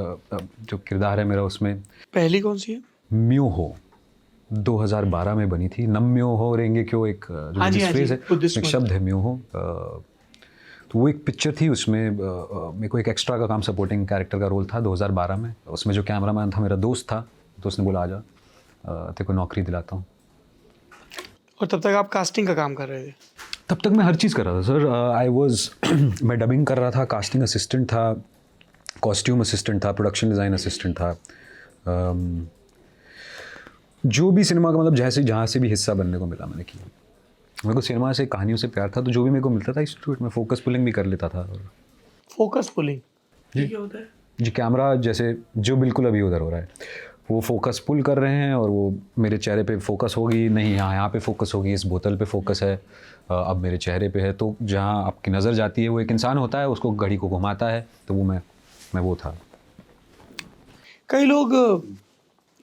जो किरदार है मेरा उसमें। पहली कौन सी है? म्योहो 2012 में बनी थी। नम्योहो रेंगे क्यों, एक जो हाँ जी, फ्रेज है, बुद्धिस्ट एक शब्द है म्योहो। तो वो एक पिक्चर थी, उसमें मेरे को एक एक्स्ट्रा का काम, सपोर्टिंग कैरेक्टर का रोल था 2012 में। उसमें जो कैमरामैन था मेरा दोस्त था, तो उसने बोला आजा तेरे को नौकरी दिलाता हूँ। और तब तक आप कास्टिंग का काम कर रहे थे? तब तक मैं हर चीज़ कर रहा था सर। आई वॉज मैं डबिंग कर रहा था, कास्टिंग असिस्टेंट था, कॉस्ट्यूम असिस्टेंट था, प्रोडक्शन डिज़ाइन असिस्टेंट था। जो भी सिनेमा का मतलब जहाँ से भी हिस्सा बनने को मिला मैंने किया। मेरे को सिनेमा से, कहानियों से प्यार था, तो जो भी मेरे को मिलता था इंस्टीट्यूट में फोकस पुलिंग भी कर लेता था। फोकस पुलिंग जी क्या होता है? जी, कैमरा जैसे जो बिल्कुल अभी उधर हो रहा है, वो फोकस पुल कर रहे हैं और वो मेरे चेहरे पे फोकस होगी, नहीं यहाँ पे फोकस होगी, इस बोतल पे फोकस है, अब मेरे चेहरे पे है। तो जहाँ आपकी नज़र जाती है वो एक इंसान होता है, उसको घड़ी को घुमाता है, तो वो मैं वो था। कई लोग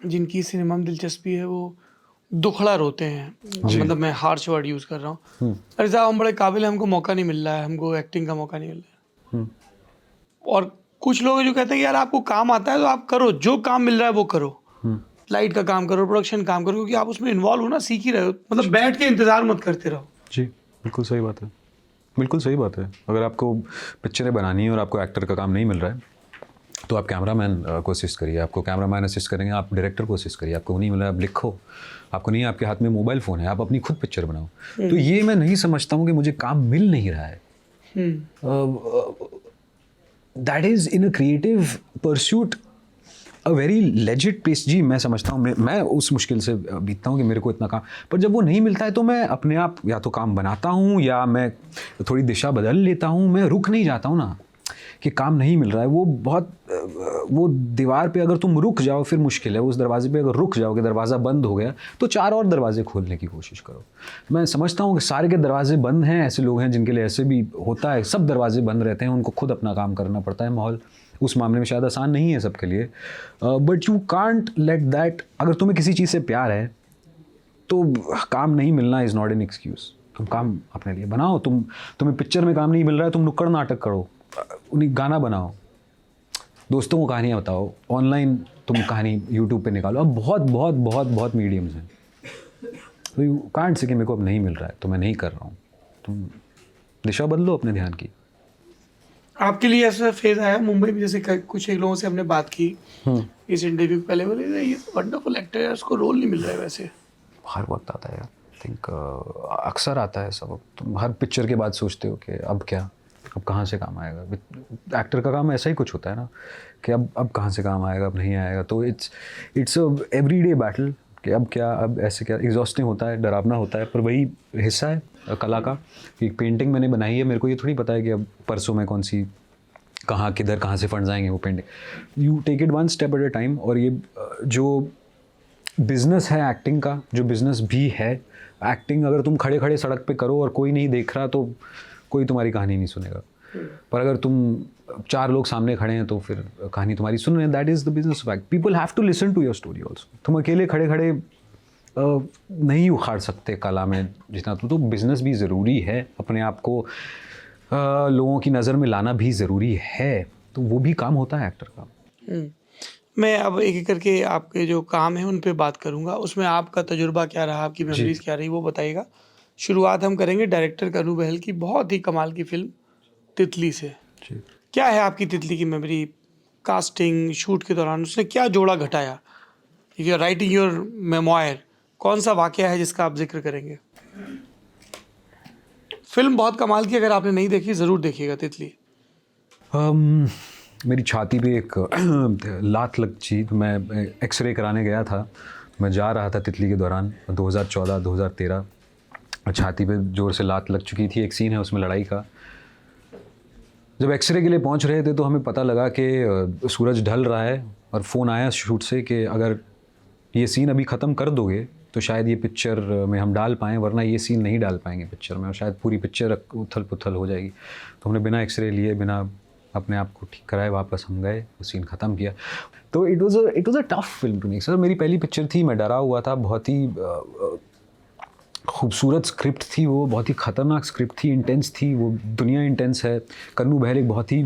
जिनकी सिनेमा में दिलचस्पी है वो दुखड़ा रोते हैं, मतलब मैं हार्श वर्ड यूज़ कर रहा हूँ, अरे साहब हम बड़े काबिल हैं, हमको मौका नहीं मिल रहा है, हमको एक्टिंग का मौका नहीं मिल रहा है। और कुछ लोग जो कहते हैं कि यार आपको काम आता है तो आप करो, जो काम मिल रहा है वो करो, लाइट का काम करो, प्रोडक्शन काम करो, क्योंकि आप उसमें इन्वॉल्व हो ना, सीख ही रहे हो, मतलब बैठ के इंतजार मत करते रहो। जी बिल्कुल सही बात है, बिल्कुल सही बात है। अगर आपको पिक्चरें बनानी है और आपको एक्टर का काम नहीं मिल रहा है तो आप कैमरामैन को असिस्ट करिए, आपको कैमरामैन असिस्ट करेंगे, आप डायरेक्टर को असिस्ट करिए, आपको नहीं मिल रहा है आप लिखो, आपको नहीं, आपके हाथ में मोबाइल फ़ोन है, आप अपनी खुद पिक्चर बनाओ। तो ये मैं नहीं समझता हूँ कि मुझे काम मिल नहीं रहा है। That is in a creative pursuit a very legit place. जी मैं समझता हूँ, मैं उस मुश्किल से बीतता हूँ कि मेरे को इतना काम, पर जब वो नहीं मिलता है तो मैं अपने आप या तो काम बनाता हूँ या मैं थोड़ी दिशा बदल लेता हूँ। मैं रुक नहीं जाता हूँ ना कि काम नहीं मिल रहा है। वो बहुत वो दीवार पे अगर तुम रुक जाओ फिर मुश्किल है, उस दरवाजे पे अगर रुक जाओ कि दरवाज़ा बंद हो गया तो 4 और दरवाजे खोलने की कोशिश करो। मैं समझता हूँ कि सारे के दरवाजे बंद हैं, ऐसे लोग हैं जिनके लिए ऐसे भी होता है, सब दरवाजे बंद रहते हैं, उनको खुद अपना काम करना पड़ता है। माहौल उस मामले में शायद आसान नहीं है सबके लिए, but you can't let that. अगर तुम्हें किसी चीज़ से प्यार है तो काम नहीं मिलना इज़ नॉट एन एक्सक्यूज़। तुम काम अपने लिए बनाओ। तुम्हें पिक्चर में काम नहीं मिल रहा है, तुम नुक्कड़ नाटक करो, उन्हीं गाना बनाओ, दोस्तों को कहानियाँ बताओ, ऑनलाइन तुम कहानी यूट्यूब पे निकालो। अब बहुत बहुत बहुत बहुत मीडियम्स हैं, तो यू कांट से कि मेरे को अब नहीं मिल रहा है तो मैं नहीं कर रहा हूँ। तुम दिशा बदलो अपने ध्यान की। आपके लिए ऐसा फेज आया मुंबई में, जैसे कुछ एक लोगों से हमने बात की इस इंटरव्यू के पहले, बोले ये वंडरफुल एक्टर है, उसको रोल नहीं मिल रहा है। वैसे हर वक्त आता है यार, थिंक अक्सर आता है सब। तुम हर पिक्चर के बाद सोचते हो कि अब क्या, अब कहाँ से काम आएगा। एक्टर का काम ऐसा ही कुछ होता है ना कि अब कहाँ से काम आएगा, अब नहीं आएगा। तो इट्स अ एवरीडे बैटल कि अब क्या, अब ऐसे क्या। एग्जॉस्टिंग होता है, डरावना होता है, पर वही हिस्सा है कला का। एक पेंटिंग मैंने बनाई है, मेरे को ये थोड़ी पता है कि अब परसों में कौन सी कहाँ से फंड्स आएंगे। वो painting you take it one step at a time. और ये जो बिज़नेस है एक्टिंग का, जो बिज़नेस भी है एक्टिंग, अगर तुम खड़े खड़े सड़क पे करो और कोई नहीं देख रहा तो कोई तुम्हारी कहानी नहीं सुनेगा। पर अगर तुम 4 लोग सामने खड़े हैं तो फिर कहानी तुम्हारी सुन रहे हैं। That is the business of act. People have to listen to your story also. तुम अकेले खड़े खड़े नहीं उखाड़ सकते कला में जितना तो बिज़नेस भी ज़रूरी है, अपने आप को लोगों की नज़र में लाना भी ज़रूरी है। तो वो भी काम होता है एक्टर का। मैं अब एक एक करके आपके जो काम है उन पे बात करूंगा, उसमें आपका तजुर्बा क्या रहा, आपकी मेमोरीज क्या रही, वो बताइएगा। शुरुआत हम करेंगे डायरेक्टर कन्नू बहल की बहुत ही कमाल की फिल्म तितली से। जी। क्या है आपकी तितली की मेमोरी? कास्टिंग, शूट के दौरान उसने क्या जोड़ा घटाया? If you are writing your memoir, कौन सा वाकया है जिसका आप जिक्र करेंगे? फिल्म बहुत कमाल की, अगर आपने नहीं देखी ज़रूर देखिएगा तितली। मेरी छाती पे एक लात लग थी, तो मैं एक्सरे कराने गया था। मैं जा रहा था तितली के दौरान 2014-2013, छाती पे ज़ोर से लात लग चुकी थी। एक सीन है उसमें लड़ाई का। जब एक्सरे के लिए पहुंच रहे थे तो हमें पता लगा कि सूरज ढल रहा है और फ़ोन आया शूट से कि अगर ये सीन अभी ख़त्म कर दोगे तो शायद ये पिक्चर में हम डाल पाएँ, वरना ये सीन नहीं डाल पाएंगे पिक्चर में और शायद पूरी पिक्चर उथल पुथल हो जाएगी। तो हमने बिना एक्सरे लिए, बिना अपने आप को ठीक कराए वापस हम गए, वो सीन ख़त्म किया। तो it was a tough film to make sir. मेरी पहली पिक्चर थी, मैं डरा हुआ था। बहुत ही खूबसूरत स्क्रिप्ट थी वो, बहुत ही ख़तरनाक स्क्रिप्ट थी, इंटेंस थी वो। दुनिया इंटेंस है। कन्नू बहल एक बहुत ही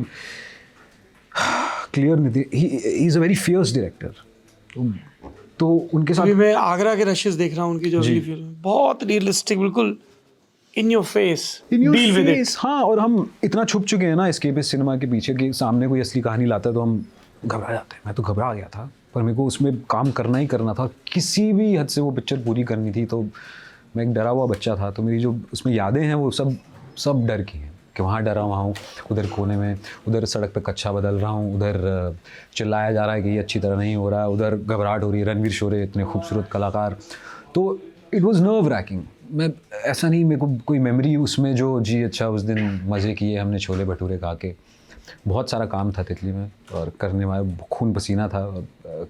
clear, he is a very fierce director. तो उनके साथ अभी मैं आगरा के रशेस देख रहा हूँ, उनकी जो अगली फिल्म बहुत रियलिस्टिक, बिल्कुल in your face, deal with it. हाँ, और हम इतना छुप चुके हैं ना एस्केपिस्ट सिनेमा के पीछे कि सामने कोई असली कहानी लाता है तो हम घबरा जाते हैं। मैं तो घबरा गया था, पर मेरे को उसमें काम करना ही करना था। किसी भी हद से वो पिक्चर पूरी करनी थी। तो मैं एक डरा हुआ बच्चा था, तो मेरी जो उसमें यादें हैं वो सब डर की हैं कि वहाँ डरा हुआ हूँ, उधर कोने में, उधर सड़क पे कच्छा बदल रहा हूँ, उधर चिल्लाया जा रहा है कि ये अच्छी तरह नहीं हो रहा है, उधर घबराहट हो रही है। रणवीर शोरे इतने खूबसूरत कलाकार। तो इट वाज नर्व रैकिंग। मैं ऐसा नहीं, मेरे को कोई मेमोरी उसमें जो जी अच्छा उस दिन मज़े किए हमने छोले भटूरे खा के। बहुत सारा काम था तितली में और करने वाला खून पसीना था।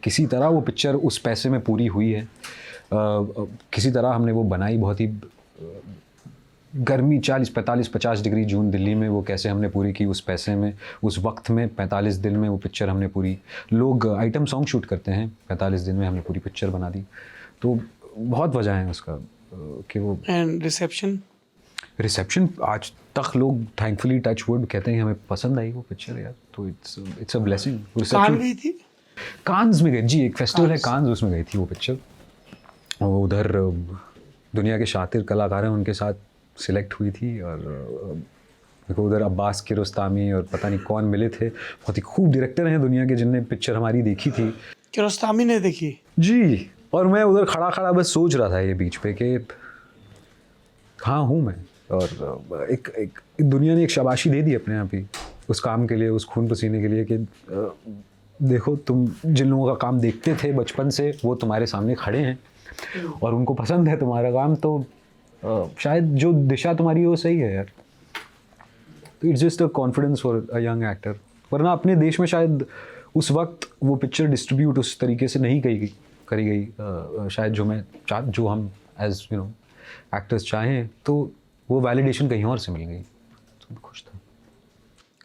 किसी तरह वो पिक्चर उस पैसे में पूरी हुई है। किसी तरह हमने वो बनाई। बहुत ही गर्मी 40, 45, 50 डिग्री जून दिल्ली में वो कैसे हमने पूरी की उस पैसे में, उस वक्त में 45 दिन में वो पिक्चर हमने पूरी। लोग आइटम सॉन्ग शूट करते हैं, 45 दिन में हमने पूरी पिक्चर बना दी। तो बहुत वजह है उसका कि वो। एंड रिसेप्शन आज तक लोग थैंकफुली टच वुड कहते हैं हमें पसंद आई वो पिक्चर यार। तो इट्स अ ब्लेसिंग। कान गई थी, कान्स में गई जी, एक फेस्टिवल है कान्स, उसमें गई थी वो पिक्चर। और उधर दुनिया के शातिर कलाकार हैं, उनके साथ सिलेक्ट हुई थी। और मेरे को उधर अब्बास किरोस्तामी और पता नहीं कौन मिले थे। बहुत ही खूब डायरेक्टर हैं दुनिया के जिनने पिक्चर हमारी देखी थी। किरोस्तामी ने देखी जी। और मैं उधर खड़ा खड़ा बस सोच रहा था ये बीच पे कि हाँ हूँ मैं। और एक दुनिया ने एक शाबाशी दे दी अपने आप ही उस काम के लिए, उस खून पसीने के लिए कि देखो तुम जिन लोगों का काम देखते थे बचपन से वो तुम्हारे सामने खड़े हैं और उनको पसंद है तुम्हारा काम। तो शायद जो दिशा तुम्हारी है वो सही है यार। तो it's just a confidence for a young actor. वरना अपने देश में शायद उस वक्त वो पिक्चर डिस्ट्रीब्यूट उस तरीके से नहीं करी गई। शायद जो हम एज यू नो एक्टर्स चाहें, तो वो वैलिडेशन कहीं और से मिल गई। तो मैं खुश था।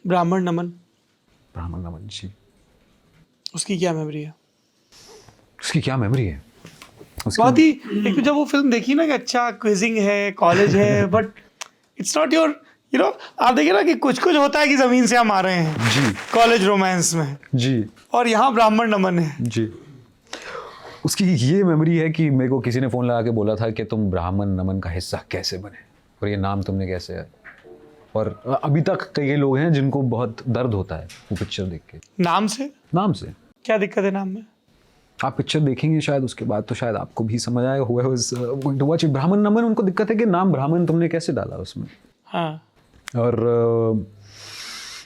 ब्राह्मण नमन जी। उसकी क्या मेमोरी है? उसकी क्या मेमोरी है? बहुत ही, एक तो जब वो फिल्म देखी ना कि अच्छा क्विजिंग है, कॉलेज है, बट इट्स नॉट योर आप देखिए ना कि कुछ कुछ होता है कि जमीन से हम आ रहे हैं जी, कॉलेज रोमांस में जी, और यहाँ ब्राह्मण नमन है जी। उसकी ये मेमोरी है कि मेरे को किसी ने फ़ोन लगा के बोला था कि तुम ब्राह्मण नमन का हिस्सा कैसे बने और ये नाम तुमने कैसे है। और अभी तक कई लोग हैं जिनको बहुत दर्द होता है वो पिक्चर देख के। नाम से क्या दिक्कत है नाम में? आप पिक्चर देखेंगे शायद उसके बाद तो शायद आपको भी समझ आएगा। हुआ टू वॉच इट। ब्राह्मण नमन, उनको दिक्कत है कि नाम ब्राह्मण तुमने कैसे डाला उसमें। हाँ। और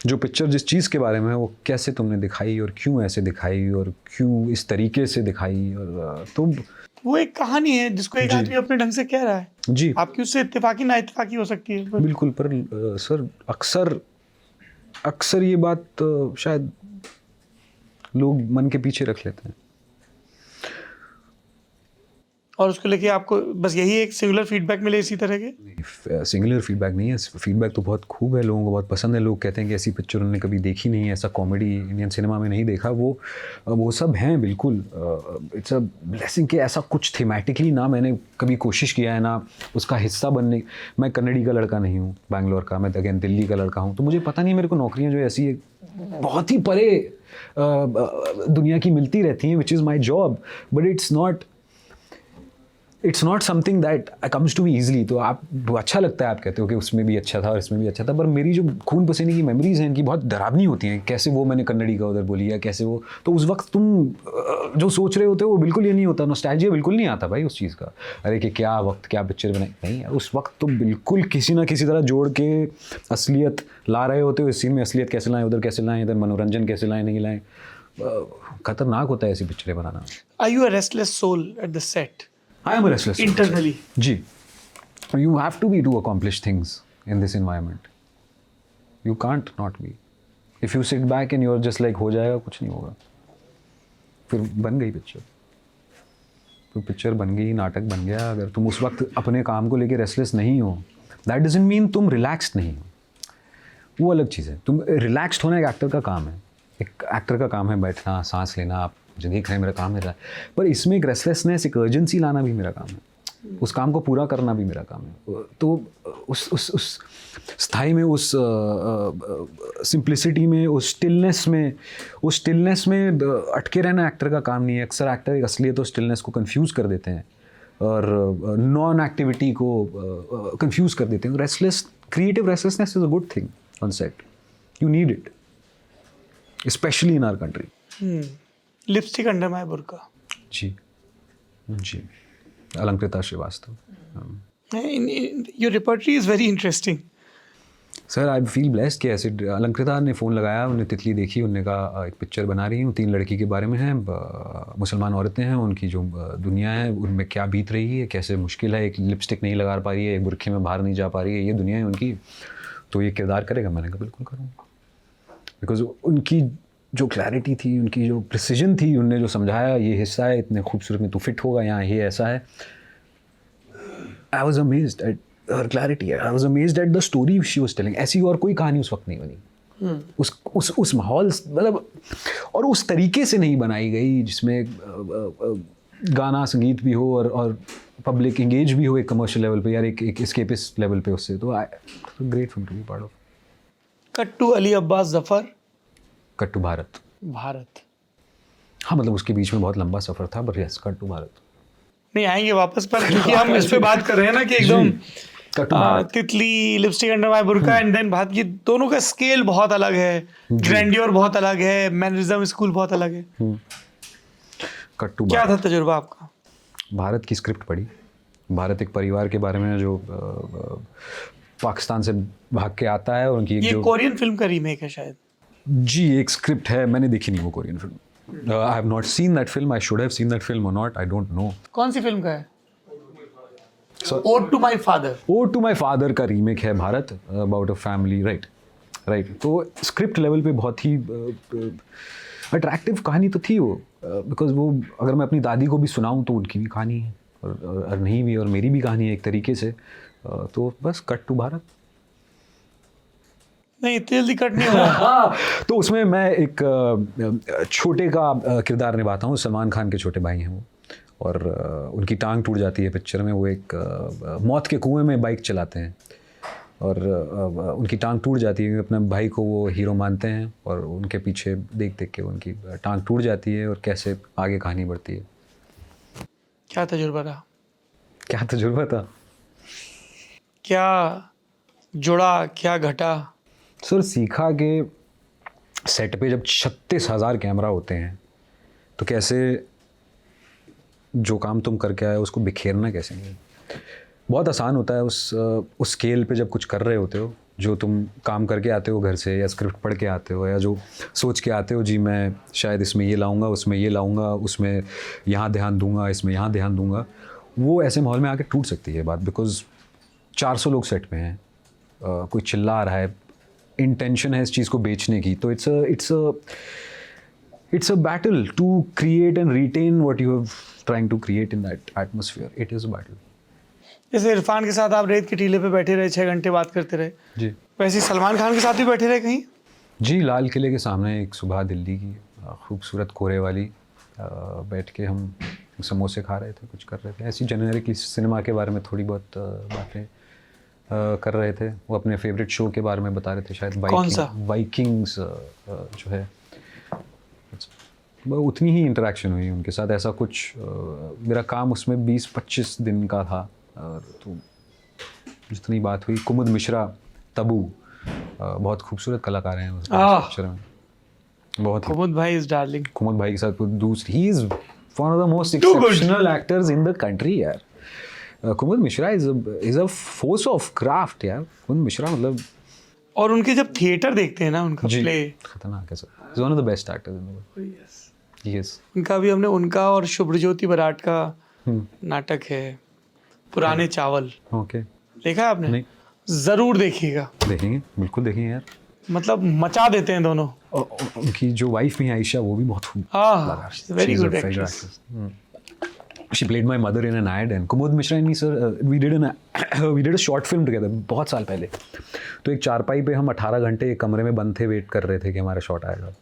जो पिक्चर जिस चीज़ के बारे में वो कैसे तुमने दिखाई और क्यों ऐसे दिखाई और क्यों इस तरीके से दिखाई। और तो वो एक कहानी है जिसको एक आदमी अपने ढंग से कह रहा है जी। आपकी उससे इत्तेफाकी ना इत्तेफाकी हो सकती है बिल्कुल। पर सर अक्सर ये बात शायद लोग मन के पीछे रख लेते हैं। और उसको लेके आपको बस यही एक सिंगुलर फीडबैक मिले इसी तरह के? सिंगुलर फीडबैक नहीं है, फीडबैक तो बहुत खूब है, लोगों को बहुत पसंद है, लोग कहते हैं कि ऐसी पिक्चर उन्होंने कभी देखी नहीं है, ऐसा कॉमेडी इंडियन सिनेमा में नहीं देखा। वो सब हैं बिल्कुल। इट्स अ ब्लेसिंग कि ऐसा कुछ थीमेटिकली ना मैंने कभी कोशिश किया है ना उसका हिस्सा बनने। मैं कन्नड़ी का लड़का नहीं हूँ, बैंगलोर का, मैं अगेन दिल्ली का लड़का हूँ, तो मुझे पता नहीं मेरे को नौकरियाँ जो ऐसी बहुत ही परे दुनिया की मिलती रहती हैं, which is my job, but it's not something that comes to me easily. तो आप अच्छा लगता है, आप कहते हो कि उसमें भी अच्छा था और इसमें भी अच्छा था, पर मेरी जो खून पसीने की मेमोरीज हैं इनकी बहुत डरावनी होती हैं। कैसे वो मैंने कन्नड़ी का उधर बोली, या कैसे वो, तो उस वक्त तुम जो सोच रहे होते हो वो बिल्कुल ये नहीं होता, नॉस्टैल्जिया बिल्कुल नहीं आता भाई उस चीज़ का। अरे कि क्या वक्त, क्या पिक्चर बनाई, नहीं यार, उस वक्त तो बिल्कुल किसी ना किसी तरह जोड़ के असलियत ला रहे होते हो। इस सीन में असलियत कैसे लाएं, उधर कैसे लाएं, इधर मनोरंजन कैसे लाएं, नहीं लाएं। खतरनाक होता है ऐसी पिक्चरें बनाना। Are you a restless soul at the set? I am a restless soul. Internally. जी, you have to be to accomplish things in this environment. You can't not be. If you sit back and you're just like हो जाएगा, कुछ नहीं होगा। फिर बन गई picture, तो पिक्चर बन गई, नाटक बन गया। अगर तुम उस वक्त अपने काम को लेके रेस्टलेस नहीं हो, that doesn't mean तुम रिलैक्स्ड नहीं हो, वो अलग चीज़ है। तुम रिलैक्स्ड होना एक एक्टर का काम है, एक एक्टर का काम है बैठना, सांस लेना, आप जो देख रहे हैं मेरा काम है। पर इसमें एक रेस्टलेसनेस, एक अर्जेंसी लाना भी मेरा काम है, उस काम को पूरा करना भी मेरा काम है। तो उस स्थाई में, उस सिंप्लिसिटी में, उस स्टिलनेस में अटके रहना एक्टर का काम नहीं है। अक्सर एक्टर एक असलियत और स्टिलनेस को कंफ्यूज कर देते हैं और नॉन एक्टिविटी को कंफ्यूज कर देते हैं। Creative restlessness is a good thing on set, you need it, specially in our country. Lipstick under my burkha. जी, Alankrita Shrivastava. Your repertory is very interesting. Sir I feel blessed कि ऐसे अलंकृता ने फ़ोन लगाया, उन्हें तितली देखी, उन्होंने कहा एक पिक्चर बना रही हूँ, 3 लड़की के बारे में है, मुसलमान औरतें हैं, उनकी जो दुनिया है उनमें क्या बीत रही है, कैसे मुश्किल है, एक लिपस्टिक नहीं लगा पा रही है, एक बुरखे में बाहर नहीं जा पा रही है, ये दुनिया है उनकी, तो ये किरदार करेगा। मैंने कहा बिल्कुल करूँगा, बिकॉज उनकी जो क्लैरिटी थी, उनकी जो प्रिसीजन थी, उनने जो समझाया ये हिस्सा है इतने खूबसूरत में तू फिट होगा, यहाँ ये ऐसा है। I was amazed at her clarity, I was amazed at the story she was telling. ऐसी और कोई कहानी उस वक्त नहीं बनी, उस माहौल, मतलब, और उस तरीके से नहीं बनाई गई जिसमें गाना संगीत भी हो और पब्लिक इंगेज भी हो एक कमर्शियल लेवल पे, यार एक एस्केपिस्ट लेवल पे उससे। तो great film to be part of. Cut to Ali Abbas Zafar, कट्टू भारत। हाँ, मतलब उसके बीच में बहुत लंबा सफ़र था, बट यस, कट्टू भारत। नहीं, आएंगे वापस पर, क्योंकि हम इस पे बात कर रहे हैं ना कि एकदम Titli, lipstick under my burkha and then Bharat, ये दोनों का स्केल बहुत अलग है, ग्रैंडियर बहुत अलग है, मैनरिज्म स्कूल बहुत अलग है। कट्टू क्या था तजुर्बा आपका? भारत की स्क्रिप्ट पढ़ी। भारत एक परिवार के बारे में जो पाकिस्तान से भाग के आता है, और उनकी ये कोरियन फिल्म का रीमेक है शायद। जी, एक स्क्रिप्ट है, मैंने देखी नहीं वो Korean film. I have not seen that film, I should have seen that film और नॉट, आई डोंट नो। कौन सी फिल्म का है? Ode to my father. Ode to my father का रीमेक है Bharat, about a family. Right. तो script level पे बहुत ही अट्रैक्टिव कहानी तो थी वो, बिकॉज वो अगर मैं अपनी दादी को भी सुनाऊँ तो उनकी भी कहानी है, और नहीं भी, और मेरी भी कहानी है एक तरीके से। तो बस कट टू भारत। नहीं, इतनी जल्दी कट नहीं हो रहा। तो उसमें मैं एक छोटे का किरदार निभाता हूँ, सलमान खान के छोटे भाई हैं वो, और उनकी टांग टूट जाती है पिक्चर में। वो एक मौत के कुएं में बाइक चलाते हैं, और उनकी टांग टूट जाती है, अपने भाई को वो हीरो मानते हैं, और उनके पीछे देख देख के उनकी टांग टूट जाती है, और कैसे आगे कहानी बढ़ती है। क्या तजुर्बा था? क्या जुड़ा, क्या घटा? सर, सीखा कि सेट पे जब 36,000 कैमरा होते हैं तो कैसे जो काम तुम करके आए उसको बिखेरना कैसे नहीं। बहुत आसान होता है उस स्केल पे जब कुछ कर रहे होते हो, जो तुम काम करके आते हो घर से, या स्क्रिप्ट पढ़ के आते हो, या जो सोच के आते हो, जी मैं शायद इसमें ये लाऊंगा, उसमें ये लाऊंगा, उसमें यहाँ ध्यान दूंगा, इसमें यहाँ ध्यान दूंगा। वो ऐसे माहौल में आके टूट सकती है बात, बिकॉज 400 लोग सेट पे हैं, कोई चिल्ला रहा है, इंटेंशन है इस चीज़ को बेचने की, तो it's a battle to create and retain what you have trying to create in that atmosphere. It is a battle. जैसे इरफान के साथ आप रेत के टीले पे बैठे रहे 6 घंटे बात करते रहे, जी वैसे ही सलमान खान के साथ भी बैठे रहे कहीं? जी, लाल किले के सामने एक सुबह दिल्ली की खूबसूरत कोरे वाली बैठ के हम समोसे खा रहे थे, कुछ कर रहे थे, ऐसी जेनेरिकली सिनेमा के बारे में थोड़ी बहुत बातें कर रहे थे। वो अपने फेवरेट शो के बारे में बता रहे थे, शायद कौन सा? वाइकिंग्स जो है, उतनी ही इंटरेक्शन हुई उनके साथ। ऐसा कुछ मेरा काम उसमें 20-25 दिन का था, तो जितनी बात हुई। कुमुद मिश्रा, तबू, बहुत खूबसूरत कलाकार हैं उस पिक्चर में, बहुत ही। कुमुद भाई इज डार्लिंग। कुमुद भाई के साथ दूसरी, he is one of the most Too good. Exceptional actors in the country यार। Kumud Mishra is a force of craft यार। कुमुद मिश्रा मतलब, और उनके जब थिएटर देखते हैं ना, उनका जी, प्ले, खतरनाक है sir. Is one of the best actors in the world. Yes. उनका भी हमने, उनका और शुभ्रज्योति बराट का नाटक है पुराने चावल, ओके, देखा है आपने? नहीं। जरूर देखिएगा, देखेंगे, बिल्कुल देखेंगे यार। मतलब मचा देते हैं दोनों। उनकी जो वाइफ भी है आयशा, वो भी बहुत खूब। हाँ, very She's a good very actress. actress. She played my mother in an ad, and Kumud Mishra and me, sir, we did a short film together बहुत साल पहले। तो एक चारपाई पे हम 18 घंटे एक कमरे में बंद थे, वेट कर रहे थे कि हमारा शॉट आएगा।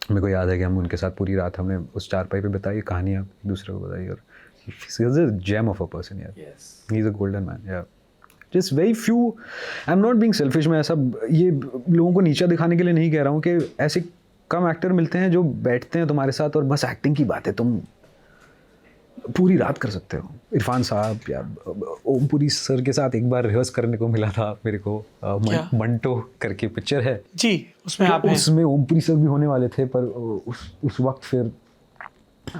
मेरे को याद है कि हम उनके साथ पूरी रात हमने उस चारपाई पे बताई कहानियाँ, एक दूसरे को बताई, और he is a gem of a person यार। He is a golden man, yeah. Just very few, I'm not being selfish, मैं ऐसा ये लोगों को नीचा दिखाने के लिए नहीं कह रहा हूँ, कि ऐसे कम एक्टर मिलते हैं जो बैठते हैं तुम्हारे साथ और बस एक्टिंग की बातें तुम पूरी रात कर सकते हो। इरफान साहब या ओमपुरी सर के साथ एक बार रिहर्स करने को मिला था मेरे को, मंटो करके पिक्चर है जी, उसमें आप हैं। उसमें ओमपुरी सर भी होने वाले थे, पर उस वक्त फिर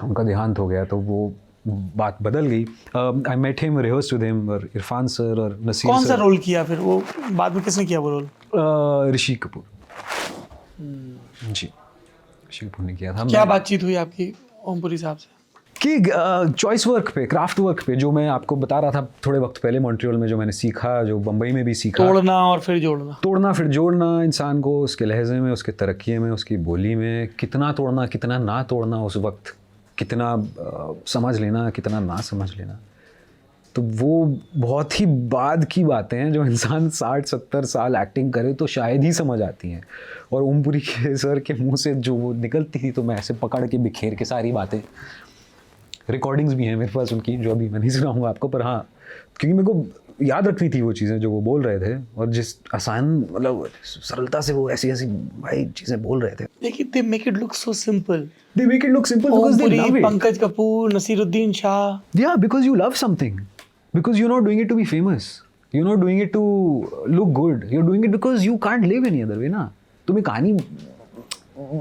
उनका देहांत हो गया, तो वो बात बदल गई। I met him, rehearse with him, और इरफान सर और नसीर कौन सा सर। रोल किया फिर वो, बाद में किसने किया वो रोल? ऋषि कपूर जी, ऋषि कपूर ने किया था। क्या बातचीत हुई आपकी ओमपुरी साहब से? कि चॉइस वर्क पे, क्राफ्ट वर्क पे, जो मैं आपको बता रहा था थोड़े वक्त पहले, मॉन्ट्रियल में जो मैंने सीखा, जो बम्बई में भी सीखा, तोड़ना और फिर जोड़ना, तोड़ना फिर जोड़ना, इंसान को उसके लहजे में, उसके तरक्की में, उसकी बोली में कितना तोड़ना, कितना ना तोड़ना, उस वक्त कितना समझ लेना, कितना ना समझ लेना। तो वो बहुत ही बाद की बातें हैं जो इंसान 60-70 साल एक्टिंग करे तो शायद ही समझ आती हैं। और ओमपुरी के सर के मुंह से जो वो निकलती थी, तो मैं ऐसे पकड़ के बिखेर के सारी बातें, रिकॉर्डिंग्स भी हैं मेरे पास उनकी, जो अभी मैं नहीं सुनाऊंगा आपको, पर हाँ, क्योंकि मेरे को याद रखनी थी वो चीज़ें जो वो बोल रहे थे, और जिस आसान, मतलब सरलता से वो ऐसी ऐसी भाई चीज़ें बोल रहे थे। देखिए, they make it look so simple. They make it look simple because they love it. Pankaj Kapoor, Naseeruddin Shah. Yeah, because you love something. Because you're not doing it to be famous. You're not doing it to look good. You're doing it because you can't live any other way ना। तुम्हें कहानी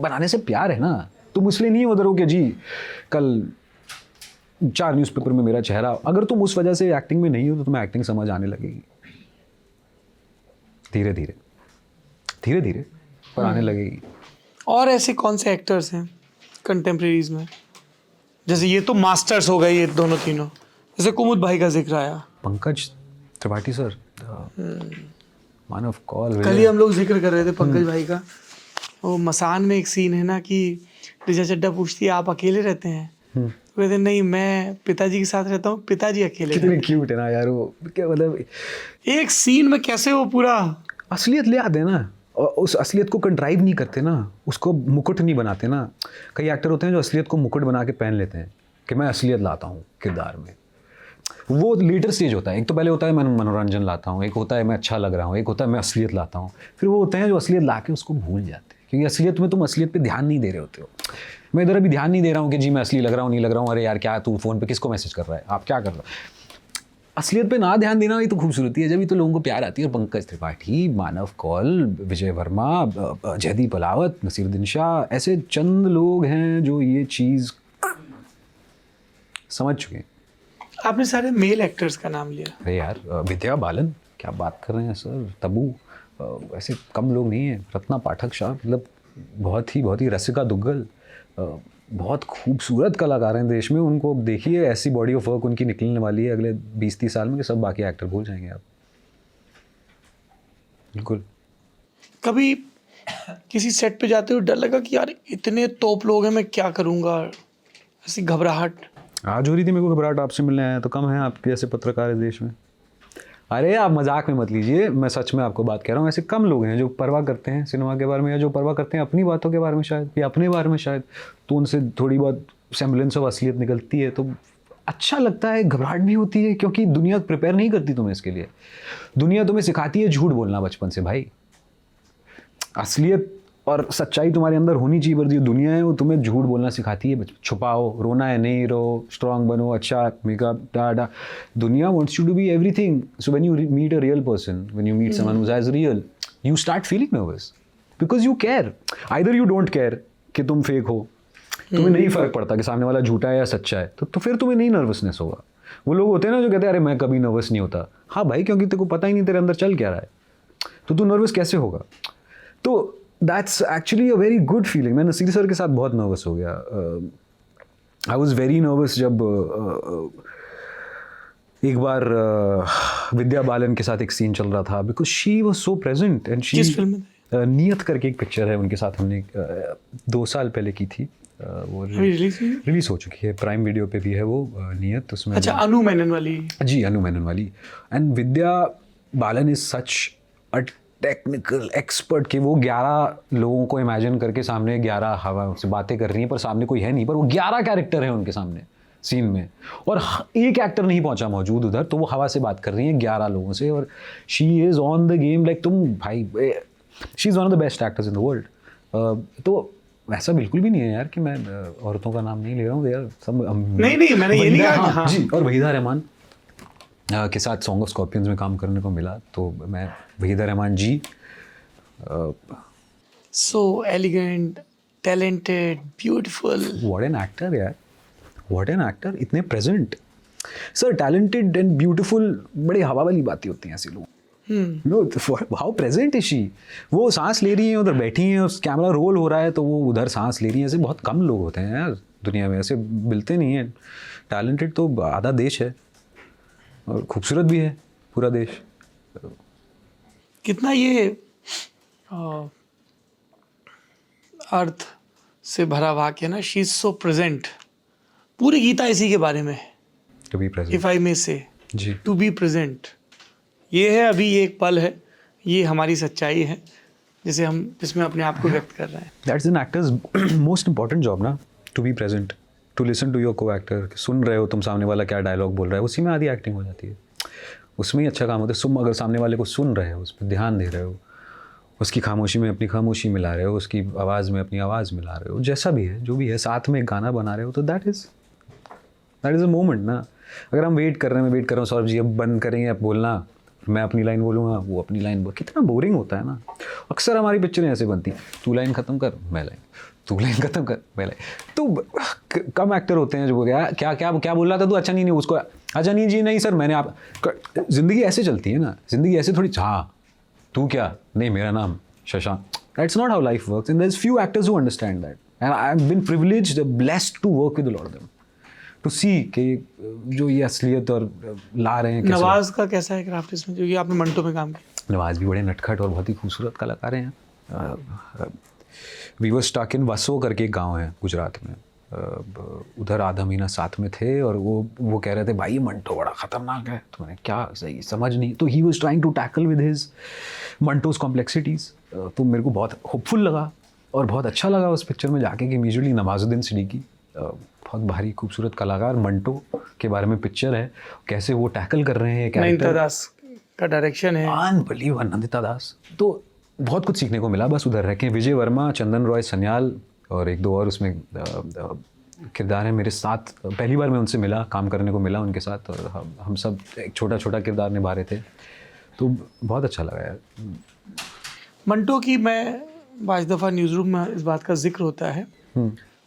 बनाने से प्यार है ना। तुम इसलिए नहीं उधर हो कि जी कल 4 न्यूज़पेपर में मेरा चेहरा, अगर तुम उस वजह से एक्टिंग में नहीं हो तो तुम्हें एक्टिंग समझ आने लगेगी, धीरे धीरे धीरे धीरे पर आने लगेगी। और ऐसे कौन से एक्टर्स हैं कंटेम्प्रेरीज में? जैसे ये तो मास्टर्स हो गए ये दोनों तीनों, जैसे कुमुद भाई का जिक्र आया, Pankaj Tripathi sir, man of call. कल ही हम लोग जिक्र कर रहे थे पंकज भाई का। वो मसान में एक सीन है ना कि ऋचा चड्ढा पूछती है आप अकेले रहते हैं? तो कहते नहीं, मैं पिताजी के साथ रहता हूँ, पिताजी अकेले कितने रहते क्यूट है ना यार वो, क्या मतलब हैं। एक सीन में कैसे वो पूरा असलियत ले आते हैं ना, और उस असलियत को कंट्राइव नहीं करते ना, उसको मुकुट नहीं बनाते ना। कई एक्टर होते हैं जो असलियत को मुकुट बना के पहन लेते हैं कि मैं असलियत लाता हूँ किरदार में। वो लेटर स्टेज होता है। एक तो पहले होता है मैं मनोरंजन लाता हूँ, एक होता है मैं अच्छा लग रहा हूँ, एक होता है मैं असलियत लाता हूँ। फिर वो होते हैं जो असलियत ला के उसको भूल जाते हैं, क्योंकि असलियत में तुम असलियत पे ध्यान नहीं दे रहे होते हो। मैं इधर अभी ध्यान नहीं दे रहा हूँ कि जी मैं असली लग रहा हूँ, नहीं लग रहा हूँ, अरे यार क्या तू फ़ोन पे किसको मैसेज कर रहा है, आप क्या कर रहे हो। असलियत पे ना ध्यान देना ही तो खूबसूरती है, जब ही तो लोगों को प्यार आती है। और पंकज त्रिपाठी, मानव कौल, विजय वर्मा, जयदीप अलावत, नसीरुद्दीन शाह, ऐसे चंद लोग हैं जो ये चीज़ समझ चुके हैं। आपने सारे मेल एक्टर्स का नाम लिया। अरे यार, विद्या बालन, क्या बात कर रहे हैं सर, तबू, ऐसे कम लोग नहीं हैं। रत्ना पाठक शाह, मतलब बहुत ही रसिका दुग्गल, बहुत खूबसूरत कलाकार हैं देश में। उनको देखिए, ऐसी बॉडी ऑफ वर्क उनकी निकलने वाली है अगले 20-30 साल में कि सब बाकी एक्टर भूल जाएंगे आप। बिल्कुल। कभी किसी सेट पे जाते हुए डर लगा कि यार इतने तोप लोग हैं, मैं क्या करूँगा, ऐसी घबराहट? आज हो रही थी मेरे को घबराहट, आपसे मिलने आया तो कम है आपके ऐसे पत्रकार इस देश में। अरे आप मजाक में मत लीजिए, मैं सच में आपको बात कह रहा हूँ, ऐसे कम लोग हैं जो परवाह करते हैं सिनेमा के बारे में, या जो परवाह करते हैं अपनी बातों के बारे में शायद, या अपने बारे में शायद, तो उनसे थोड़ी बहुत सेम्बलेंस ऑफ असलियत निकलती है तो अच्छा लगता है, घबराहट भी होती है, क्योंकि दुनिया प्रिपेयर नहीं करती तुम्हें इसके लिए। दुनिया तुम्हें सिखाती है झूठ बोलना बचपन से भाई। असलियत और सच्चाई तुम्हारे अंदर होनी चाहिए, पर जो दुनिया है वो तुम्हें झूठ बोलना सिखाती है। छुपाओ, रोना है नहीं रो, स्ट्रांग बनो, अच्छा मेकअप डाडा। दुनिया wants you to be everything. So when you meet a real person, when you meet someone who is as real, you start feeling nervous because you care. Either you don't care कि तुम fake हो, तुम्हें नहीं फर्क पड़ता कि सामने वाला झूठा है या सच्चा है, तो फिर तुम्हें नहीं नर्वसनेस होगा। वो लोग होते हैं ना जो कहते हैं अरे मैं कभी नर्वस नहीं होता। हाँ भाई, क्योंकि तेरे को पता ही नहीं तेरे अंदर चल क्या रहा है, तो तू नर्वस कैसे होगा? तो that's actually a very good feeling. मैं नसीर सर के साथ बहुत नर्वस हो गया। आई वॉज वेरी नर्वस जब एक बार विद्या बालन के साथ एक सीन चल रहा था, because she was so present and she. किस फिल्म में? नियत करके एक पिक्चर है उनके साथ, हमने 2 साल पहले की थी। वो रिलीज हो चुकी है, प्राइम वीडियो पे भी है वो नियत। उसमें अच्छा, अनु मेनन वाली? जी, अनु मेनन वाली। And Vidya Balan is such a technical expert कि वो 11 लोगों को इमेजिन करके सामने 11 हवा से बातें कर रही हैं, पर सामने कोई है नहीं, पर वो 11 कैरेक्टर हैं उनके सामने सीन में, और एक एक्टर नहीं पहुंचा मौजूद उधर, तो वो हवा से बात कर रही हैं 11 लोगों से, और she is on the game. Like तुम भाई, she is one of the best actors in the world. तो ऐसा बिल्कुल भी नहीं है यार कि मैं औरतों का नाम नहीं ले रहा हूँ यार, सब नहीं मैंने ये नहीं कहा। हाँ, जी। और वहीदा रहमान के साथ सॉन्ग ऑफ स्कॉर्पियंस में काम करने को मिला, तो मैं Waheeda Rehman ji. So elegant, talented, beautiful. What an actor यार, व्हाट एन एक्टर, इतने present. Sir talented and beautiful बड़ी हवा वाली बातें होती हैं ऐसे लोग। No, how present is she. वो सांस ले रही हैं, उधर बैठी हैं, उस कैमरा रोल हो रहा है तो वो उधर सांस ले रही हैं। ऐसे बहुत कम लोग होते हैं यार दुनिया में, ऐसे मिलते नहीं हैं। टैलेंटेड तो आधा देश है, और खूबसूरत भी है पूरा देश। कितना ये अर्थ से भरा वाक्य ना, शी इज सो प्रेजेंट। पूरी गीता इसी के बारे में, to be present, if I may say, जी। To be present. ये है, अभी ये एक पल है, ये हमारी सच्चाई है जिसमें अपने आप को व्यक्त कर रहे हैं। That's an actor's most important job ना, to be present, to listen to your coactor. सुन रहे हो तुम सामने वाला क्या डायलॉग बोल रहा है, उसी में आधी एक्टिंग हो जाती है, उसमें ही अच्छा काम होता है। तुम अगर सामने वाले को सुन रहे हो, उस पर ध्यान दे रहे हो, उसकी खामोशी में अपनी खामोशी मिला रहे हो, उसकी आवाज़ में अपनी आवाज़ मिला रहे हो, जैसा भी है, जो भी है, साथ में एक गाना बना रहे हो, तो दैट इज़ अ मोमेंट ना। अगर हम वेट कर रहे हैं सौरभ जी अब बंद करेंगे अब बोलना, मैं अपनी लाइन बोलूँगा, वो अपनी लाइन बोल, कितना बोरिंग होता है ना। अक्सर हमारी पिक्चरें ऐसे बनती हैं, तू लाइन ख़त्म कर मैं लाइन, तू लाइन ख़त्म कर मैं लाइन। तो कम एक्टर होते हैं जो बोल गया क्या क्या क्या बोल रहा था तू, अच्छा नहीं उसको, अच्छा नहीं जी नहीं सर मैंने आप। ज़िंदगी ऐसे चलती है ना, ज़िंदगी ऐसे थोड़ी, हाँ तू क्या, नहीं मेरा नाम Shashank. That's not how life works, and there is few actors who understand that, and I have been privileged, blessed to work with a lot of them, to see कि जो ये असलियत और ला रहे हैं। नवाज का कैसा है क्राफ्ट इसमें, जो कि आपने मंटो में काम किया? नवाज भी बड़े नटखट और बहुत ही खूबसूरत कलाकार हैं। वी वर स्टक इन वसो करके एक गांव है गुजरात में, उधर आधा महीना साथ में थे, और वो कह रहे थे भाई ये मंटो बड़ा ख़तरनाक है, तो मैंने क्या सही समझ नहीं, तो he was trying to tackle with his Manto's complexities. तो मेरे को बहुत होपफुल लगा और बहुत अच्छा लगा उस पिक्चर में जाके कि इमीडिएटली नवाजुद्दीन सिद्दीकी, बहुत भारी खूबसूरत कलाकार, मंटो के बारे में पिक्चर है, कैसे वो टैकल कर रहे हैं। नंदिता दास का डायरेक्शन है, अनबिलीवेबल, नंदिता दास। तो बहुत कुछ सीखने को मिला बस उधर रह के। विजय वर्मा, चंदन रॉय सन्याल और एक दो और उसमें किरदार हैं मेरे साथ। पहली बार मैं उनसे मिला, काम करने को मिला उनके साथ, और हम सब एक छोटा छोटा किरदार निभा रहे थे, तो बहुत अच्छा लगा यार। मंटो की मैं बाज़ दफ़ा न्यूज़ रूम में इस बात का जिक्र होता है,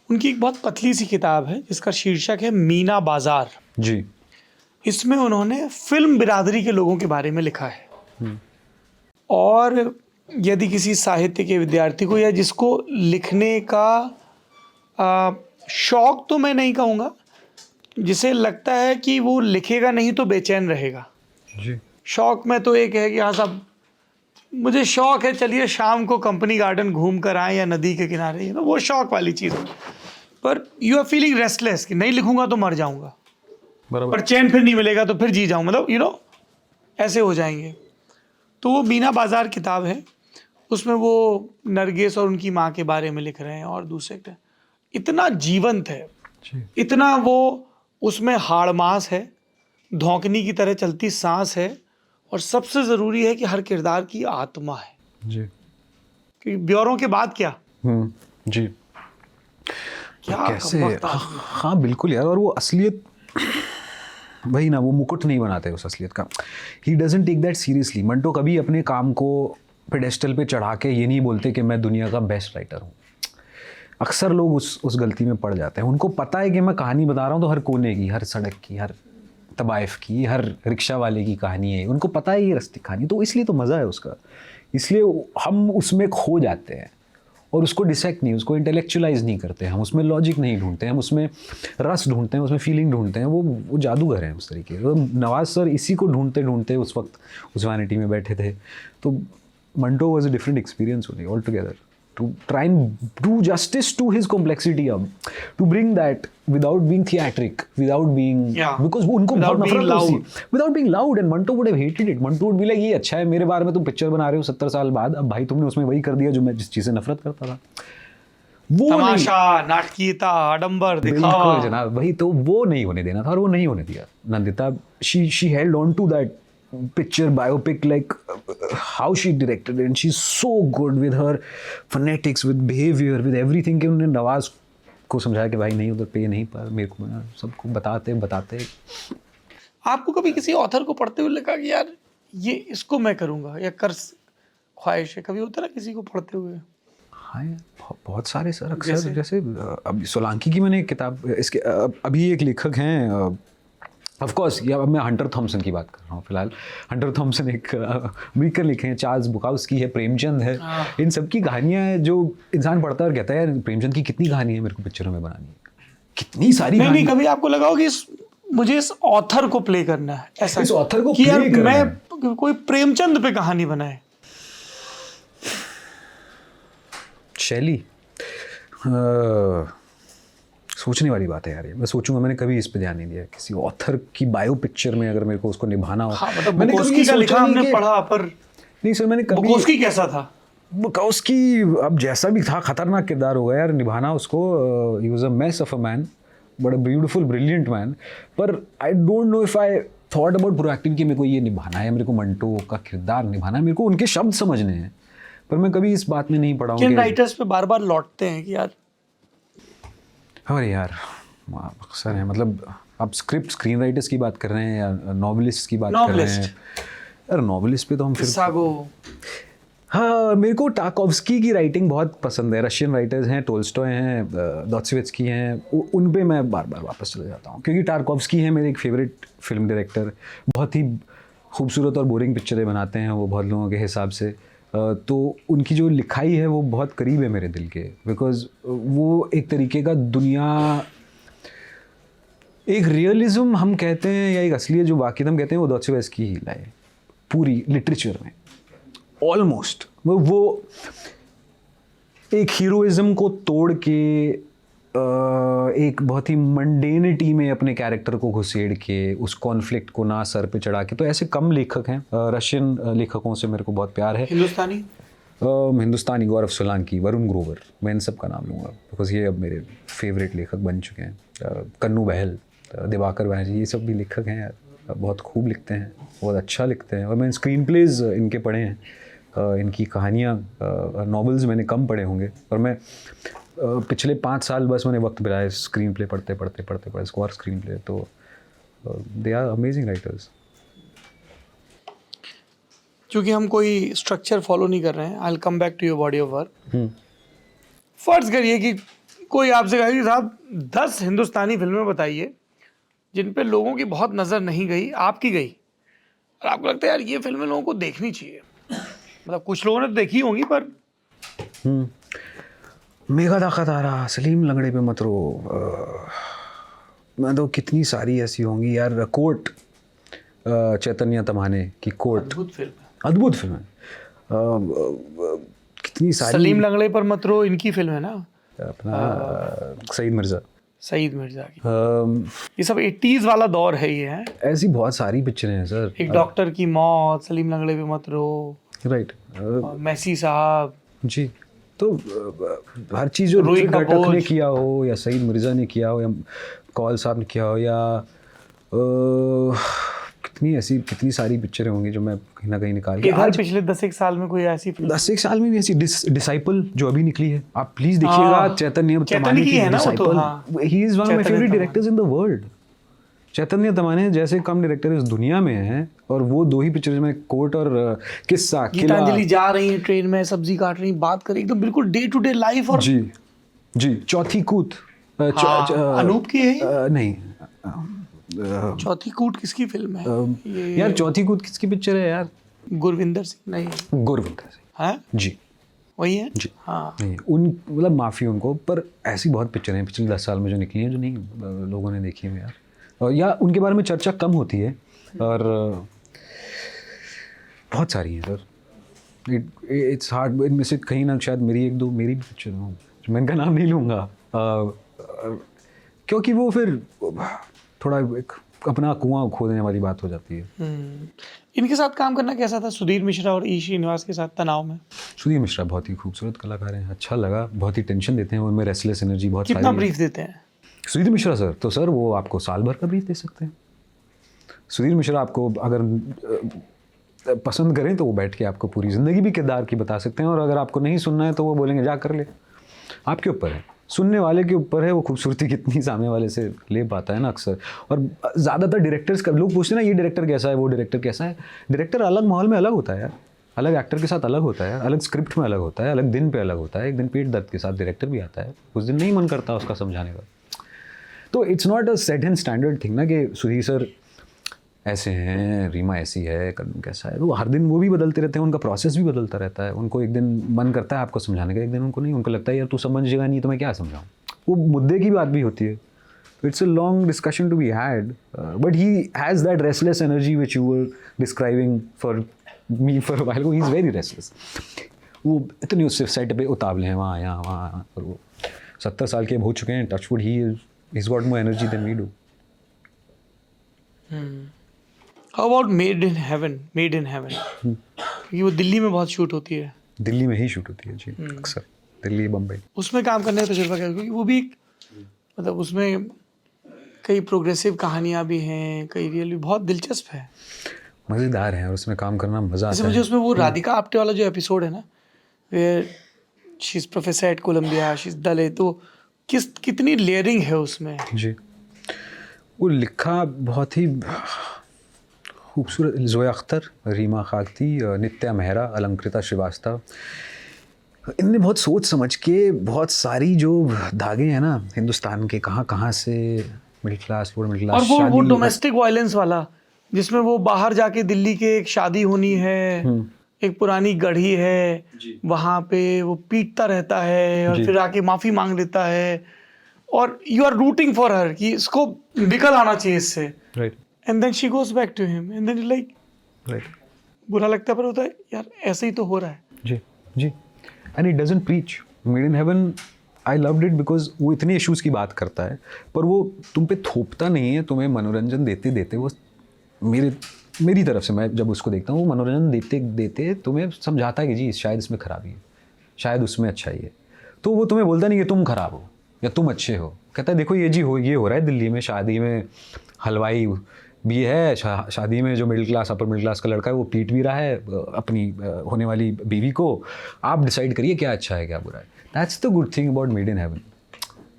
उनकी एक बहुत पतली सी किताब है जिसका शीर्षक है मीना बाजार जी। इसमें उन्होंने फिल्म बिरादरी के लोगों के बारे में लिखा है, और यदि किसी साहित्य के विद्यार्थी को या जिसको लिखने का शौक तो मैं नहीं कहूँगा, जिसे लगता है कि वो लिखेगा नहीं तो बेचैन रहेगा। जी। शौक में तो एक है कि हाँ साहब मुझे शौक है, चलिए शाम को कंपनी गार्डन घूम कर आए या नदी के किनारे, वो शौक वाली चीज़ है। पर यू आर फीलिंग रेस्टलेस कि नहीं लिखूंगा तो मर जाऊंगा, बराबर। पर चैन फिर नहीं मिलेगा तो फिर जी जाऊँ, मतलब ऐसे हो जाएंगे। तो वो मीना बाजार किताब है, उसमें वो नरगिस और उनकी माँ के बारे में लिख रहे हैं, और दूसरे इतना जीवंत है, इतना वो उसमें हाड़मास है, धौंकनी की तरह चलती सांस है, और सबसे ज़रूरी है कि हर किरदार की आत्मा है जी। कि ब्यौरों के बाद क्या जी। क्या कैसे, कम वक्त आदमी। हाँ बिल्कुल यार। और वो असलियत, वही ना, वो मुकुट नहीं बनाते उस असलियत का। He doesn't take that seriously. Manto कभी अपने काम को पेडेस्टल पे चढ़ा के ये नहीं बोलते कि मैं दुनिया का बेस्ट राइटर हूँ। अक्सर लोग उस गलती में पड़ जाते हैं। उनको पता है कि मैं कहानी बता रहा हूँ तो हर कोने की, हर सड़क की, हर तबाइफ की, हर रिक्शा वाले की कहानी है। उनको पता है ये रस्ती कहानी, तो इसलिए तो मज़ा है उसका। इसलिए हम उसमें खो जाते हैं और उसको डिसेक्ट नहीं, उसको इंटेलेक्चुअलाइज नहीं करते, हम उसमें लॉजिक नहीं ढूंढते, हम उसमें रस ढूंढते हैं, उसमें फीलिंग ढूंढते हैं। वो जादूगर हैं उस तरीके। तो नवाज सर इसी को ढूंढते ढूंढते उस वक्त उस वैनिटी में बैठे थे। तो Manto was a different experience only all together to try and do justice to his complexity, to bring that without being theatric, without being, because उनको बहुत नफरत होती है, without being loud, and Manto would have hated it. Manto would be like, ये अच्छा है, मेरे बारे में तुम पिक्चर बना रहे हो 70 साल बाद, अब भाई तुमने उसमें वही कर दिया जो मैं जिस चीज़ से नफरत करता था। वो तमाशा, नाटकीयता, आडंबर, दिखावा। बिल्कुल जनाब, वही तो वो नहीं होने देना था और वो नहीं होने दिया। Nandita, she held on to that picture biopic, like how she directed it, and she's so good with her phonetics, with behavior, with everything कि उन्होंने नवाज को समझाया कि भाई नहीं, उधर पे नहीं, पर मेरे को सबको बताते। आपको कभी किसी ऑथर को पढ़ते हुए लगा कि यार ये इसको मैं करूँगा या कर ख्वाहिश है, कभी होता ना किसी को पढ़ते हुए? हाँ यार, बहुत सारे सर। अक्सर जैसे अब सोलंकी की मैंने किताब, इसके अभी एक लेखक हैं, ऑफ कोर्स, या अब मैं हंटर थॉमसन की बात कर रहा हूँ फिलहाल। हंटर थॉमसन एक अमेरिकन लिखे हैं, चार्ल्स बुकाउस्की है, प्रेमचंद है। इन सब की कहानियाँ हैं जो इंसान पढ़ता है और कहता है यार प्रेमचंद की कितनी कहानी है, मेरे को पिक्चरों में बनानी है, कितनी सारी नहीं, कभी आपको लगा हो कि मुझे इस ऑथर को प्ले करना है, ऐसा इस ऑथर को कि यार प्ले करना है, मैं कोई प्रेमचंद पे कहानी बनाए? शैली, सोचने वाली बात है यार ये। मैं सोचूंगा, मैंने कभी इस पे ध्यान नहीं दिया। किसी ऑथर की बायो पिक्चर में अगर मेरे को उसको निभाना हो, हाँ, मतलब मैंने कभी सोचा हमने पढ़ा, पर नहीं सर, मैंने कभी। बुकोस्की कैसा था? बुकोस्की अब जैसा भी था, खतरनाक किरदार होगा यार निभाना उसको। He was a mess of a man, but a beautiful brilliant man. पर I don't know if I thought about proactive कि मेरे को ये निभाना है, मेरे को मंटो का किरदार निभाना है, मेरे को उनके शब्द समझने हैं। पर मैं कभी इस बात में नहीं पड़ा हूँ। किन राइटर्स पे बार बार लौटते हैं कि यार? अरे यार अक्सर है, मतलब आप स्क्रीन राइटर्स की बात कर रहे हैं या नॉवलिस्ट की बात कर रहे हैं? यार नॉवलिस्ट पे तो हम फिर हाँ, मेरे को टार्कोव्स्की की राइटिंग बहुत पसंद है। रशियन राइटर्स हैं, टोल्स्टॉय हैं, दोस्तोयेव्स्की हैं, उन पे मैं बार बार वापस चले जाता हूँ, क्योंकि टार्कोव्स्की है मेरे एक फेवरेट फिल्म डायरेक्टर। बहुत ही खूबसूरत और बोरिंग पिक्चरें बनाते हैं वो, बहुत लोगों के हिसाब से। तो उनकी जो लिखाई है वो बहुत करीब है मेरे दिल के, बिकॉज वो एक तरीके का दुनिया, एक रियलिज्म हम कहते हैं या एक असलियत जो बाकी हम कहते हैं, वो दोस्तोयेव्स्की ही लाए पूरी लिटरेचर में ऑलमोस्ट। वो एक हीरोइज्म को तोड़ के एक बहुत ही मंडेनिटी में अपने कैरेक्टर को घुसेड़ के उस कॉन्फ्लिक्ट को ना सर पे चढ़ा के, तो ऐसे कम लेखक हैं। रशियन लेखकों से मेरे को बहुत प्यार है। हिंदुस्तानी गौरव सोलंकी, वरुण ग्रोवर, मैं इन सब का नाम लूँगा बिकॉज ये अब मेरे फेवरेट लेखक बन चुके हैं। कन्नू बहल, दिवाकर बनर्जी, ये सब भी लेखक हैं यार, बहुत खूब लिखते हैं, बहुत अच्छा लिखते हैं। और मैंने स्क्रीन प्लेज इनके पढ़े हैं, इनकी कहानियाँ, नॉवेल्स मैंने कम पढ़े होंगे, और मैं पिछले 5 साल बस मैंने वक्त बिताया स्क्रीन प्ले पढ़ते स्क्वायर स्क्रीन प्ले। तो दे आर अमेजिंग राइटर्स। क्योंकि हम कोई स्ट्रक्चर फॉलो नहीं कर रहे हैं, I will come back to your body of work. फर्ज करिए कि कोई आपसे कहे कि साहब 10 हिंदुस्तानी फिल्में बताइए जिन पे लोगों की बहुत नज़र नहीं गई, आपकी गई, और आपको लगता है यार ये फिल्में लोगों को देखनी चाहिए। मतलब कुछ लोगों ने तो देखी होंगी, पर मेघा ताकत आ रहा, सलीम लंगड़े पे मत रो, मैं तो कितनी सारी ऐसी होंगी यार। कोर्ट, चैतन्य तमाने की कोर्ट, अद्भुत फिल्म है। कितनी सारी सलीम लंगड़े पर मत रो इनकी फिल्म है ना, अपना सईद मिर्ज़ा, सईद मिर्जा की। ये सब 80s वाला दौर है ये है। ऐसी बहुत सारी पिक्चरें हैं सर। एक डॉक्टर की मौत, सलीम लंगड़े पे मत रो, राइट। और मैसी साहब। जी, तो हर चीज़ जो रूही ऋतिक घटक कपूर ने किया हो या सईद मिर्ज़ा ने किया हो या कौल साहब ने किया हो या कितनी सारी पिक्चरें होंगी जो मैं कहीं ना कहीं निकाल के इधर पिछले 10 साल में कोई ऐसी फिल्म 10 साल में भी ऐसी डिसाइपल जो अभी निकली है, आप प्लीज देखिएगा। चैतन्य चैतन्य की है ना वो तो, हाँ। He is one of my Chaitanya favourite Tamhane. Directors in the world. Chaitanya Tamhane जैसे कम डायरेक्टर इस दुनिया में हैं, और वो 2 ही पिक्चर्स में कोर्ट और किस्सा किला। गीतांजलि जा रही है ट्रेन में, सब्जी काट रही, बात कर रही, एकदम बिल्कुल डे टू डे लाइफ। और जी जी, चौथी कूद अनूप की है ये? नहीं, चौथी कूट किसकी फिल्म है यार चौथी कूद किसकी पिक्चर है यार? गुरविंदर सिंह नहीं गुरविंदर सिंह है, जी, वही है जी। हाँ। नहीं, उन मतलब माफ़ी उनको, पर ऐसी बहुत पिक्चरें हैं पिछले 10 साल में जो निकली हैं जो नहीं लोगों ने देखी है यार, और या उनके बारे में चर्चा कम होती है, और बहुत सारी हैं सर। इट्स हार्ड, इनमें से कहीं ना शायद मेरी 1-2 मेरी भी पिक्चर हो, मैं इनका नाम नहीं लूँगा क्योंकि वो फिर थोड़ा एक अपना कुआं खोदने वाली बात हो जाती है। इनके साथ काम करना कैसा था, सुधीर मिश्रा और ई श्रीनिवास के साथ, तनाव में? सुधीर मिश्रा बहुत ही खूबसूरत कलाकार हैं, अच्छा लगा, बहुत ही टेंशन देते हैं, उनमें रेस्टलेस एनर्जी बहुत सारी कितना है। ब्रीफ देते हैं सुधीर मिश्रा सर तो सर वो आपको साल भर का ब्रीफ दे सकते हैं। सुधीर मिश्रा आपको अगर पसंद करें तो वो बैठ के आपको पूरी ज़िंदगी भी किरदार की बता सकते हैं, और अगर आपको नहीं सुनना है तो वो बोलेंगे जा कर ले। आपके ऊपर है, सुनने वाले के ऊपर है वो खूबसूरती कितनी सामने वाले से ले पाता है ना अक्सर। और ज़्यादातर डायरेक्टर्स का लोग पूछते हैं ना ये डायरेक्टर कैसा है, वो डायरेक्टर कैसा है। डायरेक्टर अलग माहौल में अलग होता है यार, अलग एक्टर के साथ अलग होता है, अलग स्क्रिप्ट में अलग होता है, अलग दिन पे अलग होता है। एक दिन पेट दर्द के साथ डायरेक्टर भी आता है, उस दिन नहीं मन करता उसका समझाने का। तो it's not a set and standard thing ना कि सुधीर सर ऐसे हैं, रीमा ऐसी है, कदम कैसा है। तो हर दिन वो भी बदलते रहते हैं, उनका प्रोसेस भी बदलता रहता है। उनको एक दिन मन करता है आपको समझाने का, एक दिन उनको नहीं, उनको लगता है यार तू समझेगा नहीं तो मैं क्या समझाऊँ। वो मुद्दे की बात भी होती है। It's a long discussion to be had, but he has that restless energy which you were describing for me for while. He is very restless. वो इतनी उससे सेट पे उतावले हैं, वहाँ यहाँ, और वो 70 साल के अब हो चुके हैं, touchwood, he is got more energy than we do. How about made in heaven? Made in heaven क्योंकि वो दिल्ली में बहुत शूट होती है। दिल्ली में ही शूट होती है जी, अक्सर दिल्ली, बम्बई। उसमें काम करने का तजुर्बा क्या है? क्योंकि वो भी मतलब उसमें कई प्रोग्रेसिव कहानियाँ भी हैं, कई रियल भी, बहुत दिलचस्प है, मज़ेदार है, और उसमें काम करना मज़ा जैसे आता मुझे है। उसमें वो राधिका आप्टे वाला जो एपिसोड है ना, where she is professor at Columbia, she is Dalit, तो कितनी लेयरिंग है उसमें। जी, वो लिखा बहुत ही खूबसूरत। ज़ोया अख्तर, रीमा खाकती, नित्या मेहरा, अलंकृता श्रीवास्तव, इनने बहुत सोच समझ के बहुत सारी जो धागे हैं ना हिंदुस्तान के, कहाँ कहाँ से मिडिल क्लास, लोअर मिडिल और क्लास, वो डोमेस्टिक वायलेंस वाला, जिसमें वो बाहर जाके दिल्ली के एक शादी होनी है, एक पुरानी गढ़ी है, वहाँ पे वो पीटता रहता है और फिर आके माफ़ी मांग लेता है, और you are rooting for her कि इसको निकल आना चाहिए इससे, right and then she goes back to him and then like right, बुरा लगता है, पर होता है यार ऐसे ही तो हो रहा है। जी जी। And it doesn't preach. Made in heaven I loved it because वो इतने इश्यूज़ की बात करता है, पर वो तुम पे थोपता नहीं है, तुम्हें मनोरंजन देते देते वो मेरी तरफ से, मैं जब उसको देखता हूँ, वो मनोरंजन देते देते तुम्हें समझाता है कि जी शायद इसमें खराबी है, शायद उसमें अच्छाई है। तो वो तुम्हें बोलता नहीं कि तुम खराब हो या तुम अच्छे हो, कहता है देखो ये जी ये हो रहा है दिल्ली में, शादी में हलवाई भी है, शादी में जो middle class, upper middle class का लड़का है वो पीट भी रहा है अपनी होने वाली बीवी को, आप डिसाइड करिए क्या अच्छा है क्या बुरा है। That's the good thing about made in heaven,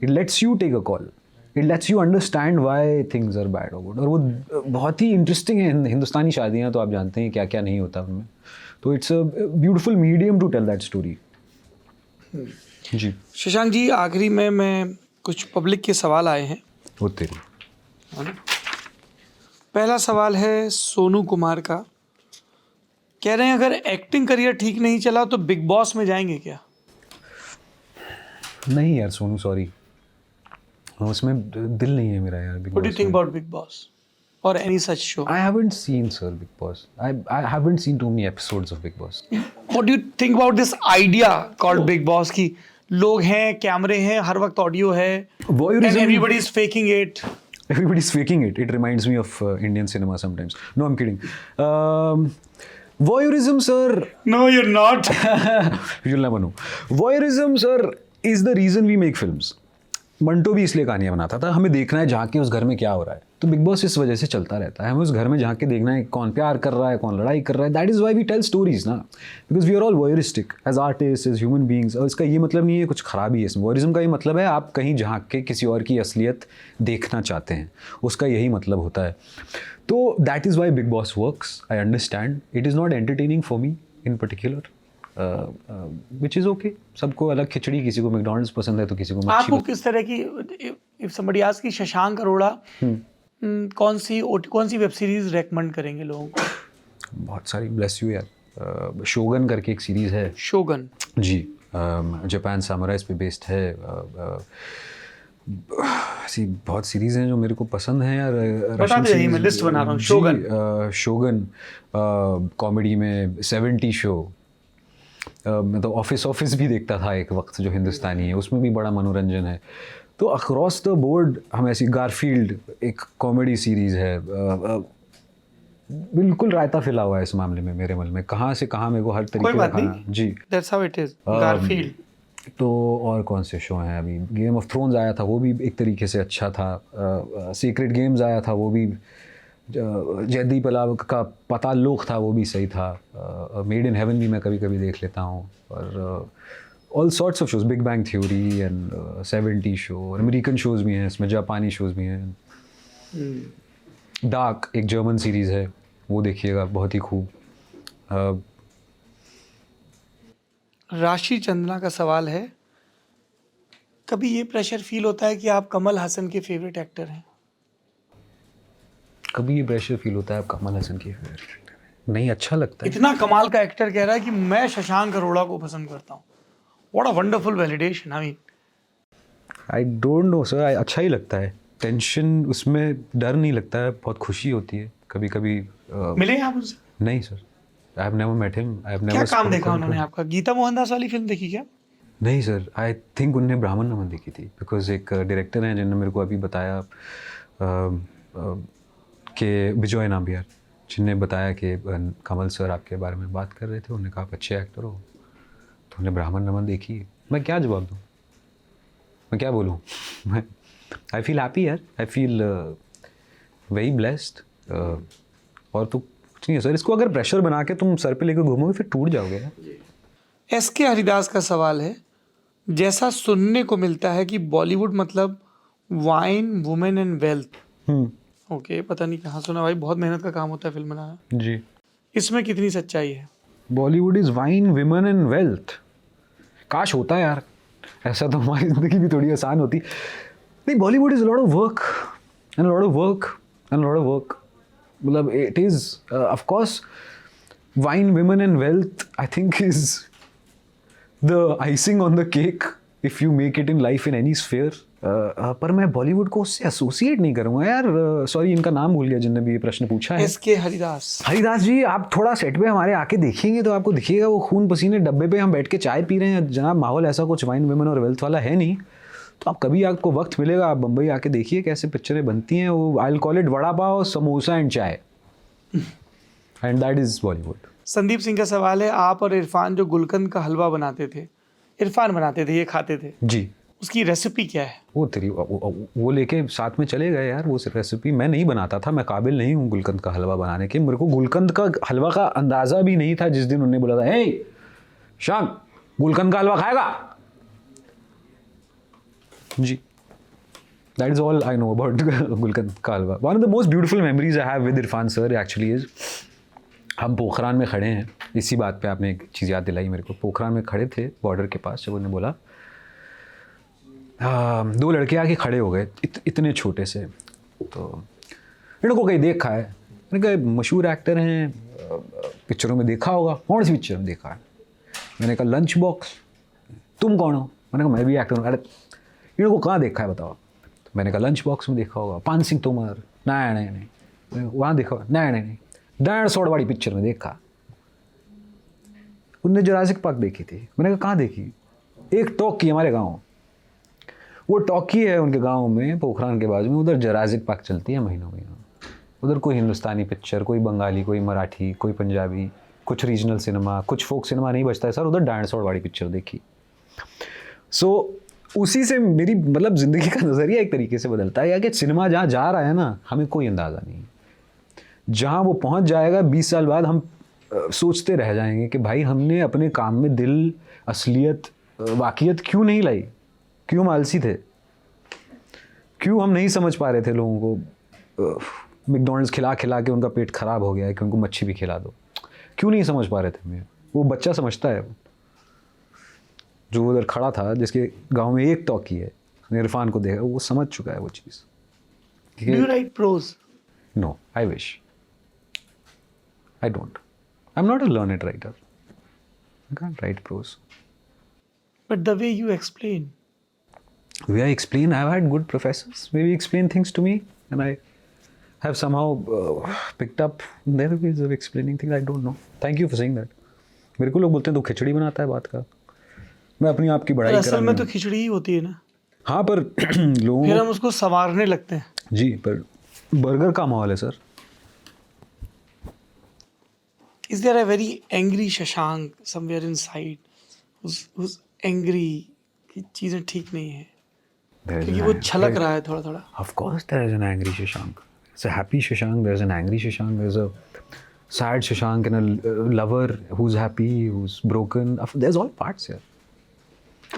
it lets you take a call, it lets you understand why things are bad और गुड। और वो बहुत ही इंटरेस्टिंग है। हिंदुस्तानी शादियाँ तो आप जानते हैं क्या क्या नहीं होता उनमें, तो it's a beautiful medium to tell that story. जी शशांक जी, आखिरी में मैं कुछ पब्लिक के सवाल आए हैं, वो तेरी। पहला सवाल है सोनू कुमार का, कह रहे हैं अगर एक्टिंग करियर ठीक नहीं चला तो बिग बॉस में जाएंगे क्या? नहीं यार सोनू, सॉरी, उसमें दिल नहीं है मेरा यार। What do you think about big boss or any such show? I haven't seen, sir, Big Boss. I haven't seen too many episodes of Big Boss. What do you think about this idea called Big Boss की लोग हैं, कैमरे हैं, हर वक्त audio है, Voyeurism- and everybody is faking it. Everybody's faking it. It reminds me of Indian cinema sometimes. No, I'm kidding. Voyeurism, sir. No, you're not. You'll never know. Voyeurism, sir, is the reason we make films. Manto भी इसलिए कहानियाँ बनाता था, हमें देखना है झांक के उस घर में क्या हो रहा है. तो बिग बॉस इस वजह से चलता रहता है, हमें उस घर में झांक के देखना है कौन प्यार कर रहा है, कौन लड़ाई कर रहा है. That is why we tell stories ना, because we are all voyeuristic as artist, as human beings. और इसका ये मतलब नहीं है कुछ खराबी है इसमें. वॉयरिज्म का ये मतलब है आप कहीं झांक के किसी और की असलियत देखना चाहते हैं, उसका यही मतलब होता है. तो that is Y big boss works. I understand it is not entertaining for me in particular, which is okay. सबको अलग खिचड़ी, किसी को मैकडॉनल्ड्स पसंद है तो किसी को मच्छी. आपको किस तरह की, if somebody asks कि शशांक अरोड़ा कौन सी वेब सीरीज रेकमेंड करेंगे लोगों को? बहुत सारी. ब्लेस यू यार. शोगन करके एक सीरीज़ है. शोगन जी. जापान सामुराइज पे बेस्ड है. ऐसी बहुत सीरीज़ हैं जो मेरे को पसंद हैं यार. बता दो, यही मैं लिस्ट बना रहा हूँ. शोगन. शोगन कॉमेडी में 70 शो. मैं तो ऑफिस भी देखता था एक वक्त, जो हिंदुस्तानी है, उसमें भी बड़ा मनोरंजन है. तो अक्रॉस द बोर्ड हम ऐसी, गारफील्ड एक कॉमेडी सीरीज़ है. बिल्कुल रायता फैला हुआ है इस मामले में मेरे मन में, कहाँ से कहाँ मेरे को हर तरीके का खाना. जी, that's how it is. Garfield. तो और कौन से शो हैं अभी? गेम ऑफ थ्रोन्स आया था, वो भी एक तरीके से अच्छा था. सीक्रेट गेम्स आया था, वो भी. जयदीप अलाव का पाताल लोक था, वो भी सही था. मेड इन हेवन भी मैं कभी कभी देख लेता हूँ. और all sorts of shows, big bang theory and 70 show. American shows भी हैं इसमें, जापानी शोज़ भी हैं. डार्क एक जर्मन सीरीज़ है, वो देखिएगा, बहुत ही खूब. राशि चंदना का सवाल है, कभी ये प्रेशर फील होता है कि आप कमल हसन के फेवरेट एक्टर हैं? कभी ये प्रेशर फील होता है आप कमल हसन की फेवरेट एक्टर हैं? नहीं, अच्छा लगता है. इतना कमाल का एक्टर कह रहा है कि मैं शशांक अरोड़ा को पसंद करता हूँ. What a wonderful validation. I mean, I don't no sir, अच्छा ही लगता है. टेंशन उसमें, डर नहीं लगता है, बहुत खुशी होती है कभी कभी. मिले आप उनसे? नहीं sir, I have never met him. I have never. क्या काम देखा उन्होंने आपका? गीता मोहनदास वाली फिल्म देखी क्या? नहीं सर, आई थिंक उनने ब्राह्मण नमन देखी थी, बिकॉज एक डायरेक्टर हैं जिन्होंने मेरे को अभी बताया कि विजय नाम्बियार, जिनने बताया कि कमल सर आपके बारे में बात कर रहे थे, उन्होंने कहा आप अच्छे एक्टर हो, तो उन्हें ब्राह्मण नमन देखी. मैं क्या जवाब दूँ, मैं क्या बोलूँ? मैं आई फील हैप्पी यार, आई फील वेरी ब्लेस्ड. और तो कुछ नहीं है सर. इसको अगर प्रेशर बना के तुम सर पे लेकर घूमोगे फिर टूट जाओगे यार. एस.के. हरिदास का सवाल है, जैसा सुनने को मिलता है कि बॉलीवुड मतलब wine, women and wealth. Okay, पता नहीं कहाँ सुना भाई. बहुत मेहनत का काम होता है फिल्म बनाना. जी. इसमें कितनी सच्चाई है? Bollywood is wine, women and wealth. काश होता यार ऐसा, तो हमारी ज़िंदगी भी थोड़ी आसान होती. नहीं, Bollywood is lot of work and lot of work and lot of work. मतलब it is of course wine, women and wealth I think is the icing on the cake if you make it in life in any sphere. पर मैं बॉलीवुड को उससे associate नहीं करूँगा यार. Sorry, इनका नाम भूल गया जिनने भी ये प्रश्न पूछा है. एस.के. हरिदास. हरिदास जी, आप थोड़ा सेट पे हमारे आके देखेंगे तो आपको दिखेगा वो खून पसीने डब्बे पे हम बैठ के चाय पी रहे हैं जनाब. माहौल ऐसा कुछ वाइन, विमेन और वेल्थ वाला है नहीं. तो आप कभी, आपको वक्त मिलेगा, आप बम्बई आके देखिए कैसे पिक्चरें बनती हैं. वो I will call it vada pav, samosa and chai, and that is Bollywood. Sandeep Singh का सवाल है, आप और इरफान जो गुलकंद का हलवा बनाते थे, इरफान बनाते थे, ये खाते थे, जी, उसकी रेसिपी क्या है? वो लेके साथ में चले गए यार. वो रेसिपी मैं नहीं बनाता था, मैं काबिल नहीं हूँ गुलकंद का हलवा बनाने के. मेरे को गुलकंद का हलवा का अंदाज़ा भी नहीं था जिस दिन उन्होंने बोला था, हे शाम गुलकंद का हलवा खाएगा. जी, that is all I know about gulkand का halwa. One of the most beautiful memories I have with Irfan sir actually is, हम पोखरान में खड़े हैं. इसी बात पे आपने एक चीज़ याद दिलाई मेरे को. पोखरान में खड़े थे बॉर्डर के पास, जब उन्होंने बोला, दो लड़के आके खड़े हो गए इतने छोटे से. तो इनको कहीं देखा है? मैंने कहा मशहूर एक्टर हैं, पिक्चरों में देखा होगा. कौन सी पिक्चर में देखा है? मैंने कहा लंच बॉक्स. तुम कौन हो? मैंने कहा मैं भी एक्टर हूँ. अरे इनको कहाँ देखा है बताओ? तो मैंने कहा लंच बॉक्स में देखा होगा. पान सिंह तोमर? नहीं. वहाँ देखा? नहीं, डायनासोर वाली पिक्चर में देखा। उनने जुरासिक पार्क देखी थी। मैंने कहा कहाँ देखी? एक टॉकी हमारे गाँव, वो टॉकी है उनके गांव में पोखरान के बाजू में, उधर जुरासिक पार्क चलती है महीनों महीनों। उधर कोई हिंदुस्तानी पिक्चर, कोई बंगाली, कोई मराठी, कोई पंजाबी, कुछ रीजनल सिनेमा, कुछ फोक सिनेमा नहीं बचता है सर। उधर डायनासोर वाली पिक्चर देखी। सो उसी से मेरी मतलब ज़िंदगी का नज़रिया एक तरीके से बदलता है, या कि सिनेमा जहाँ जा रहा है ना, हमें कोई अंदाज़ा नहीं। जहाँ वो पहुँच जाएगा 20 साल बाद, हम सोचते रह जाएंगे कि भाई हमने अपने काम में दिल, असलियत, वाक़ियत क्यों नहीं लाई? क्यों हम आलसी थे? क्यों हम नहीं समझ पा रहे थे लोगों को? मैकडॉनल्ड्स खिला खिला के उनका पेट ख़राब हो गया है कि उनको मच्छी भी खिला दो। क्यों नहीं समझ पा रहे थे हमें? वो बच्चा समझता है जो उधर खड़ा था, जिसके गांव में एक टॉकी है, इरफान को देखा, वो समझ चुका है वो चीज़। Do you write prose? No, I wish. I don't. I'm not a learned writer. I can't write prose. But the way you explain. The way I explain, I've had good professors maybe explain things to me, and I have somehow picked up their ways of explaining things. I don't know. Thank you for saying that. मेरे को लोग बोलते हैं तो खिचड़ी बनाता है बात का। मैं अपनी आप की बड़ाई असल में कराने तो खिचड़ी ही होती है ना। हाँ, पर लोगों फिर को हम उसको संवारने लगते हैं। जी, पर बर्गर का माहौल है sir. Is there a very angry Shashank somewhere inside who's angry कि चीज़ें ठीक नहीं है, There is क्योंकि an वो ang- छलक रहा है थोड़ा थोड़ा। Of course, there is an angry Shashank. There's a happy Shashank. There's an angry Shashank. There's a sad Shashank and a lover who's happy, who's broken. There's all parts here.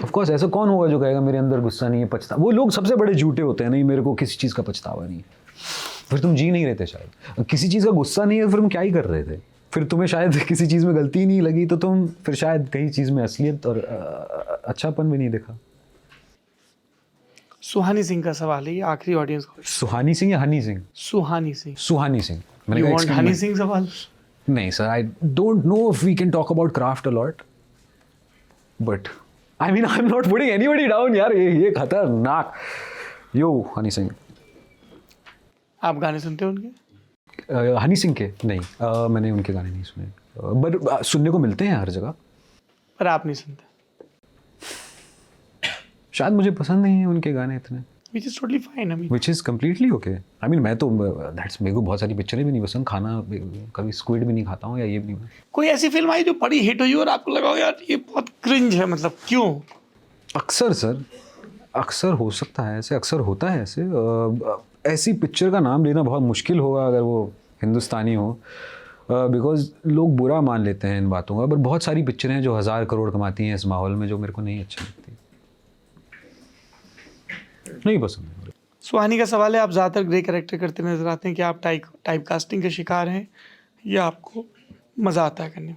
Of course, ऐसा कौन होगा जो कहेगा मेरे अंदर गुस्सा नहीं है, पछतावा? वो लोग सबसे बड़े झूठे होते हैं। नहीं, मेरे को किसी चीज़ का पछतावा नहीं है। फिर तुम जी नहीं रहे थे शायद। किसी चीज़ का गुस्सा नहीं है, फिर तुम क्या ही कर रहे थे? फिर तुम्हें शायद किसी चीज़ में गलती नहीं लगी, तो तुम फिर शायद कहीं चीज़ में असलियत और अच्छापन भी नहीं देखा। सुहानी सिंह का सवाल है, ये आखिरी ऑडियंस को। सुहानी सिंह या हनी सिंह? सुहानी सिंह। सुहानी सिंह। You want हनी सिंह सवाल? नहीं sir, I don't know if we can talk about craft a lot, but I mean I am not putting anybody down यार। ये खतरनाक। यो हनी सिंह। आप गाने सुनते हो उनके? हनी सिंह के नहीं, मैंने उनके गाने नहीं सुने, बट सुनने को मिलते हैं हर जगह। पर आप नहीं सुनते? शायद मुझे पसंद नहीं है उनके गाने इतने। Which is totally fine. I mean, which is completely okay. I mean मैं तो दैट्स, मेरे को बहुत सारी पिक्चरें भी नहीं पसंद, खाना कभी स्क्विड भी नहीं खाता हूँ, या ये भी नहीं। कोई ऐसी फिल्म आई जो बड़ी हिट हुई और आपको लगा हो यार ये बहुत क्रिंज है, मतलब क्यों? अक्सर सर, अक्सर हो सकता है ऐसे, अक्सर होता है ऐसे। ऐसी पिक्चर का नाम लेना बहुत मुश्किल होगा अगर वो हिंदुस्तानी हो, बिकॉज लोग बुरा मान लेते हैं इन बातों का। पर बहुत सारी पिक्चरें हैं जो 1000 करोड़ कमाती हैं इस माहौल में, जो मेरे को नहीं अच्छी लगती, नहीं पसंद है। सुहानी का सवाल है, आप ज़्यादातर ग्रे कैरेक्टर करते नजर आते हैं, क्या आप टाइप कास्टिंग के शिकार हैं या आपको मज़ा आता है करने में?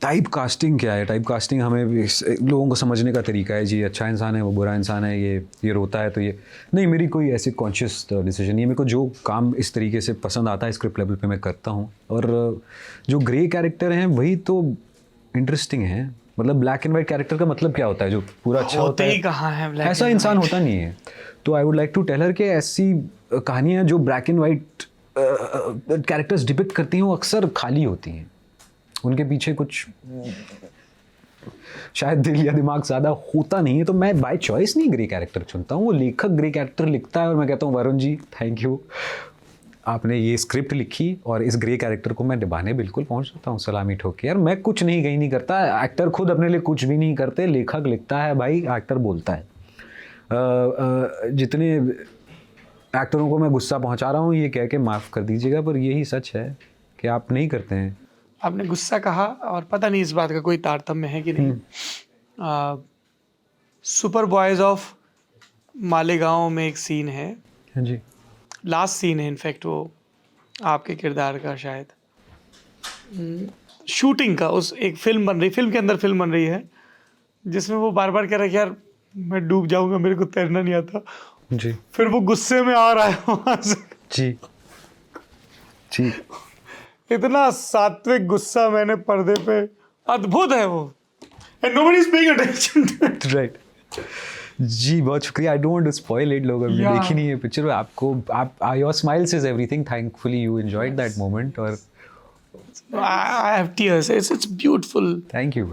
टाइप कास्टिंग क्या है? टाइप कास्टिंग हमें भी लोगों को समझने का तरीका है जी। अच्छा इंसान है, वो बुरा इंसान है, ये रोता है तो ये नहीं। मेरी कोई ऐसी कॉन्शियस डिसीजन नहीं है। मेरे को जो काम इस तरीके से पसंद आता है स्क्रिप्ट लेवल पे मैं करता हूँ, और जो ग्रे कैरेक्टर हैं वही तो इंटरेस्टिंग है। मतलब ब्लैक एंड वाइट कैरेक्टर का मतलब क्या होता है? जो पूरा अच्छा होता है, कहाँ है black ऐसा and इंसान white? होता नहीं है। तो I would like to tell her कि ऐसी कहानियाँ जो black and white characters depict करती हैं वो अक्सर खाली होती हैं। उनके पीछे कुछ शायद दिल या दिमाग ज़्यादा होता नहीं है। तो मैं बाय चॉइस नहीं ग्रे कैरेक्टर चुनता हूँ, वो लेखक ग्रे कैरेक्टर लिखता है और मैं कहता हूँ वरुण जी थैंक यू, आपने ये स्क्रिप्ट लिखी और इस ग्रे कैरेक्टर को मैं निभाने बिल्कुल पहुँच जाता हूँ सलामी ठोक के। यार मैं कुछ नहीं कहीं नहीं करता, एक्टर खुद अपने लिए कुछ भी नहीं करते, लेखक लिखता है भाई, एक्टर बोलता है। जितने एक्टरों को मैं गुस्सा पहुँचा रहा हूँ ये कह के माफ़ कर दीजिएगा, पर यही सच है कि आप नहीं करते हैं। आपने गुस्सा कहा और पता नहीं इस बात का कोई तारतम्य है कि नहीं। सुपर बॉयज़ ऑफ मालेगांव में एक सीन है, हाँ जी, लास्ट सीन है इनफैक्ट, वो आपके किरदार का शायद शूटिंग का, उस एक फिल्म बन रही, फिल्म के अंदर फिल्म बन रही है जिसमें वो बार बार कह रहा है कि यार मैं डूब जाऊंगा, मेरे को तैरना नहीं आता जी, फिर वो गुस्से में आ रहा है वहाँ से। जी, जी, इतना सात्विक गुस्सा मैंने पर्दे पे, अद्भुत है वो, and nobody is paying attention to it. Right. जी बहुत शुक्रिया। I don't want to spoil it, लोग अभी Yeah. देखी नहीं है पिक्चर। आपको आप your smiles is everything, thankfully you enjoyed that moment. और I have tears. It's beautiful. Thank you,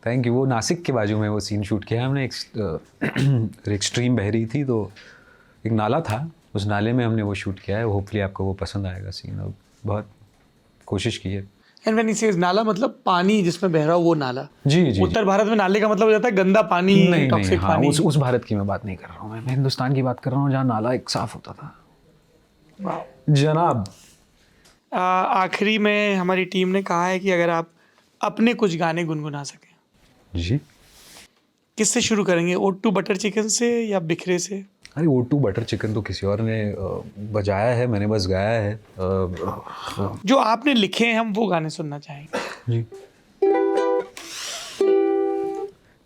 thank you. वो नासिक के बाजू में वो सीन शूट किया हमने। एक स्ट्रीम बह रही थी, तो एक नाला था, उस नाले में हमने वो शूट किया है। होपफुली आपको वो पसंद आएगा सीन। और बहुत कोशिश की है। And when he says नाला, मतलब पानी जिसमें बह रहा हो वो नाला। जी जी। उत्तर भारत में नाले का मतलब हो जाता है गंदा पानी, नहीं टॉक्सिक हाँ, पानी। उस भारत की मैं बात नहीं कर रहा हूँ, मैं हिंदुस्तान की बात कर रहा हूँ जहाँ नाला एक साफ होता था। Wow. जनाब आखिरी में हमारी टीम ने कहा है कि अगर आप अपने कुछ गाने गुनगुना सकें, जी। किससे शुरू करेंगे? O2 बटर चिकन से या बिखरे से? अरे O2 बटर चिकन तो किसी और ने बजाया है, मैंने बस गाया है। जो आपने लिखे हैं हम वो गाने सुनना चाहेंगे। जी।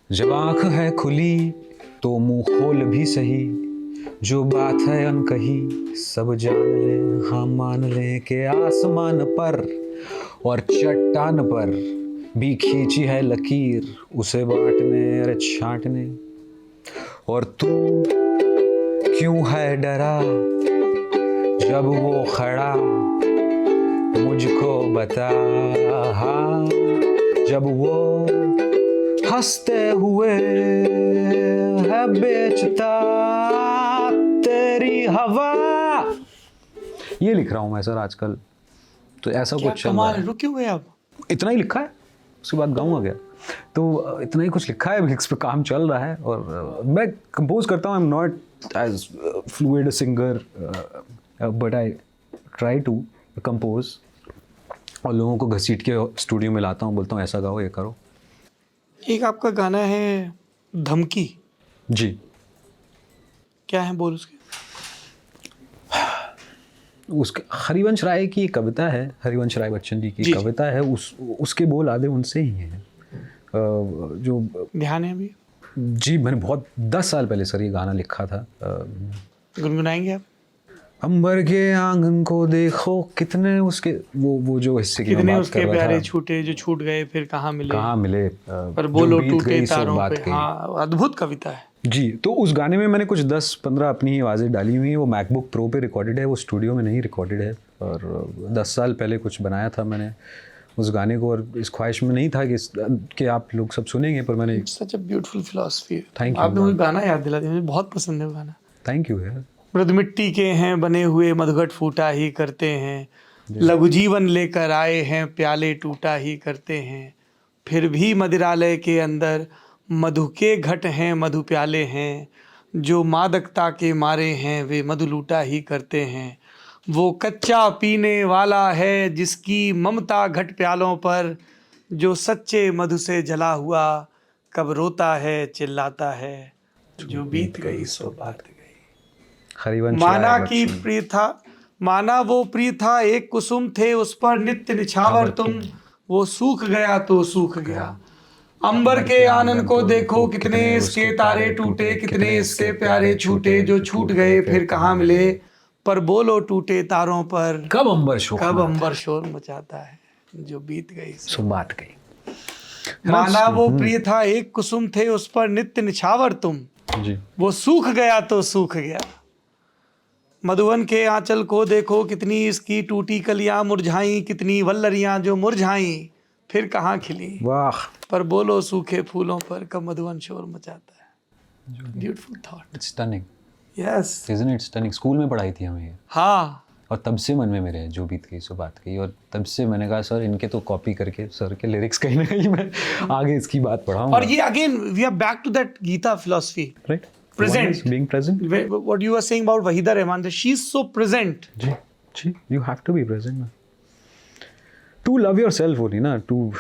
जब आँख है खुली तो मुंह खोल भी सही, जो बात है अनकही सब जान ले, हाँ मान ले के आसमान पर और चट्टान पर भी खींची है लकीर, उसे बांटने और छांटने। और तू क्यों है डरा जब वो खड़ा, मुझको बता। हाँ जब वो हंसते हुए है बेचता तेरी हवा। ये लिख रहा हूँ मैं सर आजकल, तो ऐसा क्या कुछ चल रहा कमाल है। है, रुक क्यों गए आप? इतना ही लिखा है, उसके बाद गाऊंगा क्या? तो इतना ही कुछ लिखा है, इस पे काम चल रहा है। और मैं कंपोज करता हूँ, I am not as fluid a singer but I try to compose, और लोगों को घसीट के स्टूडियो में लाता हूँ, बोलता हूँ ऐसा गाओ, ये करो। एक आपका गाना है धमकी, जी। क्या है बोल उसके? उसके हरिवंश राय की एक कविता है, हरिवंश राय बच्चन जी की जी। कविता है, उसके बोल आधे उनसे ही हैं। जो ध्यान है अभी? जी मैंने बहुत 10 साल पहले सर ये गाना लिखा था। गुनगुनाएंगे आप? अंबर के आंगन को देखो कितने उसके, वो जो हिस्से की मैं कितने बात उसके कर रहा प्यारे था। छूटे जो छूट गए फिर कहाँ मिले, कहाँ मिले पर जो बोलो बीत टूटे गई सो तारों बात पे। कही। हाँ, अद्भुत कविता है। जी। तो उस गाने में मैंने कुछ 10-15 अपनी ही आवाज़ें डाली हुई हैं। वो मैकबुक प्रो पे रिकॉर्डेड है, वो स्टूडियो में नहीं रिकॉर्डेड है। और 10 साल पहले कुछ बनाया था मैंने उस गाने को, और इस ख्वाहिश में नहीं था कि आप लोग सब सुनेंगे, पर मैंने। Such a beautiful philosophy. Thank you, आपने मुझे man. गाना याद दिला दिया, मुझे बहुत पसंद है वो गाना। थैंक यू यार। मृद मिट्टी के हैं बने हुए, मधुघट फूटा ही करते हैं, लघु जीवन लेकर आए हैं, प्याले टूटा ही करते हैं, फिर भी मदिरालय के अंदर मधु के घट हैं, मधु प्याले हैं, जो मादकता के मारे हैं वे मधु लूटा ही करते हैं। वो कच्चा पीने वाला है जिसकी ममता घट प्यालों पर, जो सच्चे मधु से जला हुआ कब रोता है चिल्लाता है, जो बीत गई सो बात गई। हरिवंश माना राय की बच्चन। प्रिय था, माना वो प्रिय था एक कुसुम थे उस पर नित्य निछावर तुम, वो सूख गया तो सूख गया। अंबर के आनन को देखो कितने इसके तारे टूटे, कितने इसके प्यारे छूटे, जो छूट गए फिर कहाँ मिले, पर बोलो टूटे तारों पर कब अंबर शोक कब मारता अंबर शोर मचाता है, जो बीत गई सो बात गई। माना वो प्रिय था एक कुसुम थे उस पर नित्य निछावर तुम, जी। वो सूख गया तो सूख गया। मधुवन के आंचल को देखो कितनी इसकी टूटी कलियां मुरझाई, कितनी वल्लरियां जो मुरझाई फिर कहाँ खिली, वाह। पर बोलो सूखे फूलों पर कब मधुवन शोर मचाता है। Beautiful thought. It's stunning, yes. Isn't it stunning. School में पढ़ाई थी हमें ये, हाँ, और तब से मन में मेरे है जो बीत गई सो बात गई। और तब से मैंने कहा सर इनके तो कॉपी करके सर के लिरिक्स कहीं ना कहीं मैं आगे इसकी बात पढ़ाऊंगा। और ये again we are back to that Gita philosophy, right, present. Being present. what you were saying about Wahida Rehman, that she's so present. जी जी, you have to be present ना, टू लव योरसेल्फ ओनली ना, to